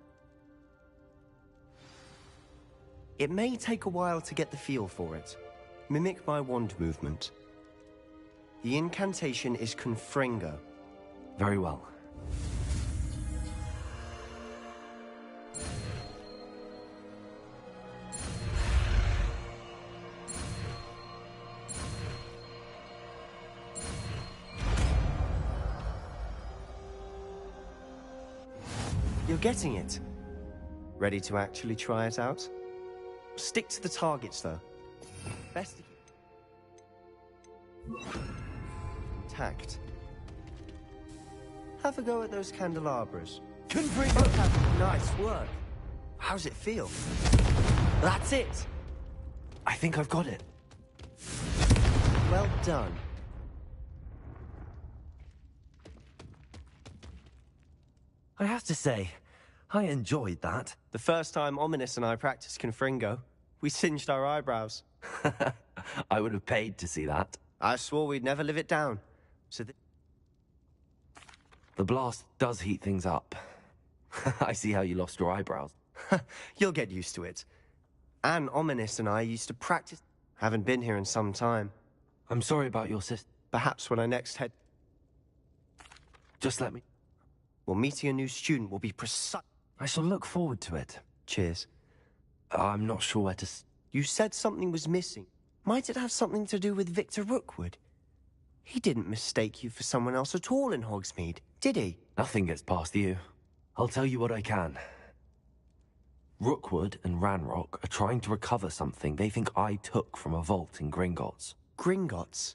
It may take a while to get the feel for it. Mimic my wand movement. The incantation is Confringo. Very well. You're getting it. Ready to actually try it out? Stick to the targets, though. Best to keep... Tact. Have a go at those candelabras. Nice work. How's it feel? That's it. I think I've got it. Well done. I have to say, I enjoyed that. The first time Ominous and I practiced Confringo, we singed our eyebrows. I would have paid to see that. I swore we'd never live it down. So the blast does heat things up. I see how you lost your eyebrows. You'll get used to it. Anne, Ominous and I used to practice... Haven't been here in some time. I'm sorry about your sister. Perhaps when I next head... Just let me... Well, meeting a new student will be precise... I shall look forward to it. Cheers. I'm not sure where to... You said something was missing. Might it have something to do with Victor Rookwood? He didn't mistake you for someone else at all in Hogsmeade, did he? Nothing gets past you. I'll tell you what I can. Rookwood and Ranrock are trying to recover something they think I took from a vault in Gringotts. Gringotts?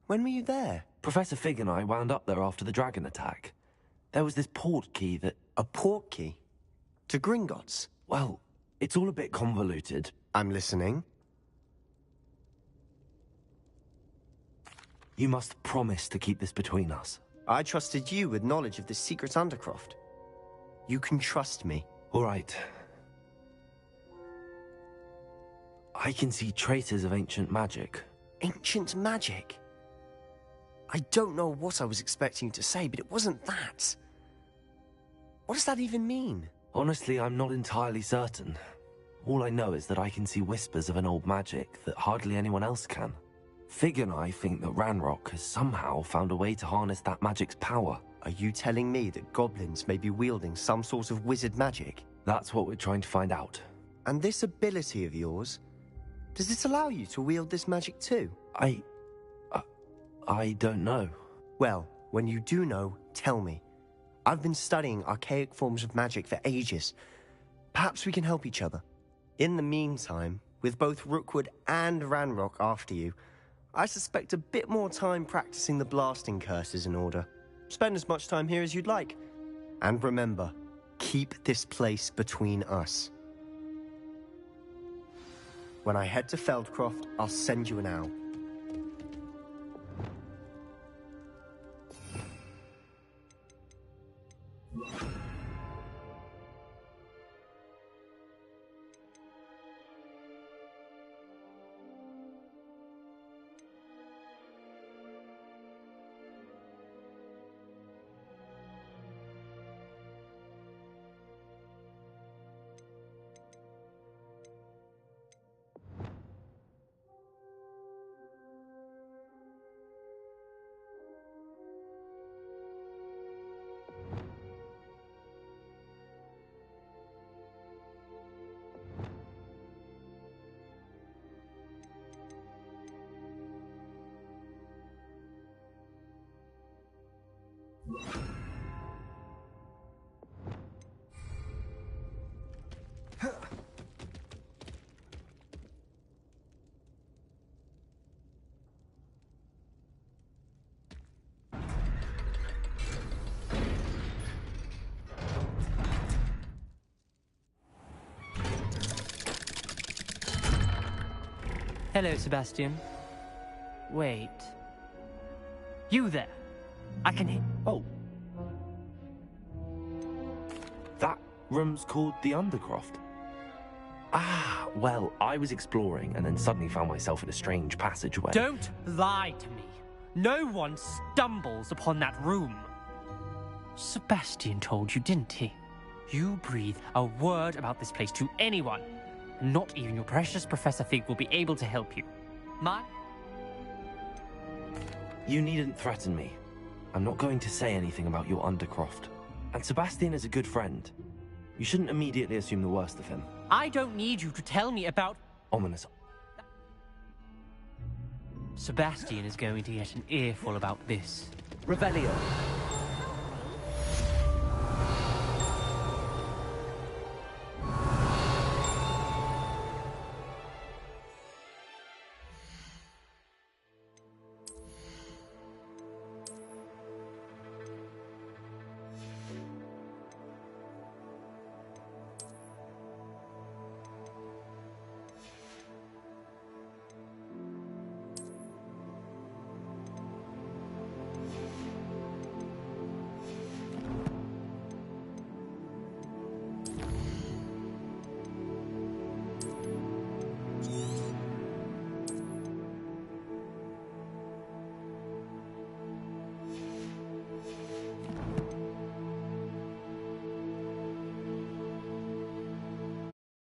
When were you there? Professor Fig and I wound up there after the dragon attack. There was this port key that... A port key? To Gringotts? Well, it's all a bit convoluted. I'm listening. You must promise to keep this between us. I trusted you with knowledge of this secret Undercroft. You can trust me. All right. I can see traces of ancient magic. Ancient magic? I don't know what I was expecting to say, but it wasn't that. What does that even mean? Honestly, I'm not entirely certain. All I know is that I can see whispers of an old magic that hardly anyone else can. Fig and I think that Ranrock has somehow found a way to harness that magic's power. Are you telling me that goblins may be wielding some sort of wizard magic? That's what we're trying to find out. And this ability of yours, does it allow you to wield this magic too? I don't know. Well, when you do know, tell me. I've been studying archaic forms of magic for ages. Perhaps we can help each other. In the meantime, with both Rookwood and Ranrock after you, I suspect a bit more time practicing the blasting curse is in order. Spend as much time here as you'd like. And remember, keep this place between us. When I head to Feldcroft, I'll send you an owl. Hello, Sebastian. Wait. You there? I can hear... Oh. That room's called the Undercroft. Ah, well, I was exploring and then suddenly found myself in a strange passageway. Don't lie to me. No one stumbles upon that room. Sebastian told you, didn't he? You breathe a word about this place to anyone. Not even your precious Professor Fig will be able to help you. You needn't threaten me. I'm not going to say anything about your Undercroft. And Sebastian is a good friend. You shouldn't immediately assume the worst of him. I don't need you to tell me about... Ominous. Sebastian is going to get an earful about this. Revelio.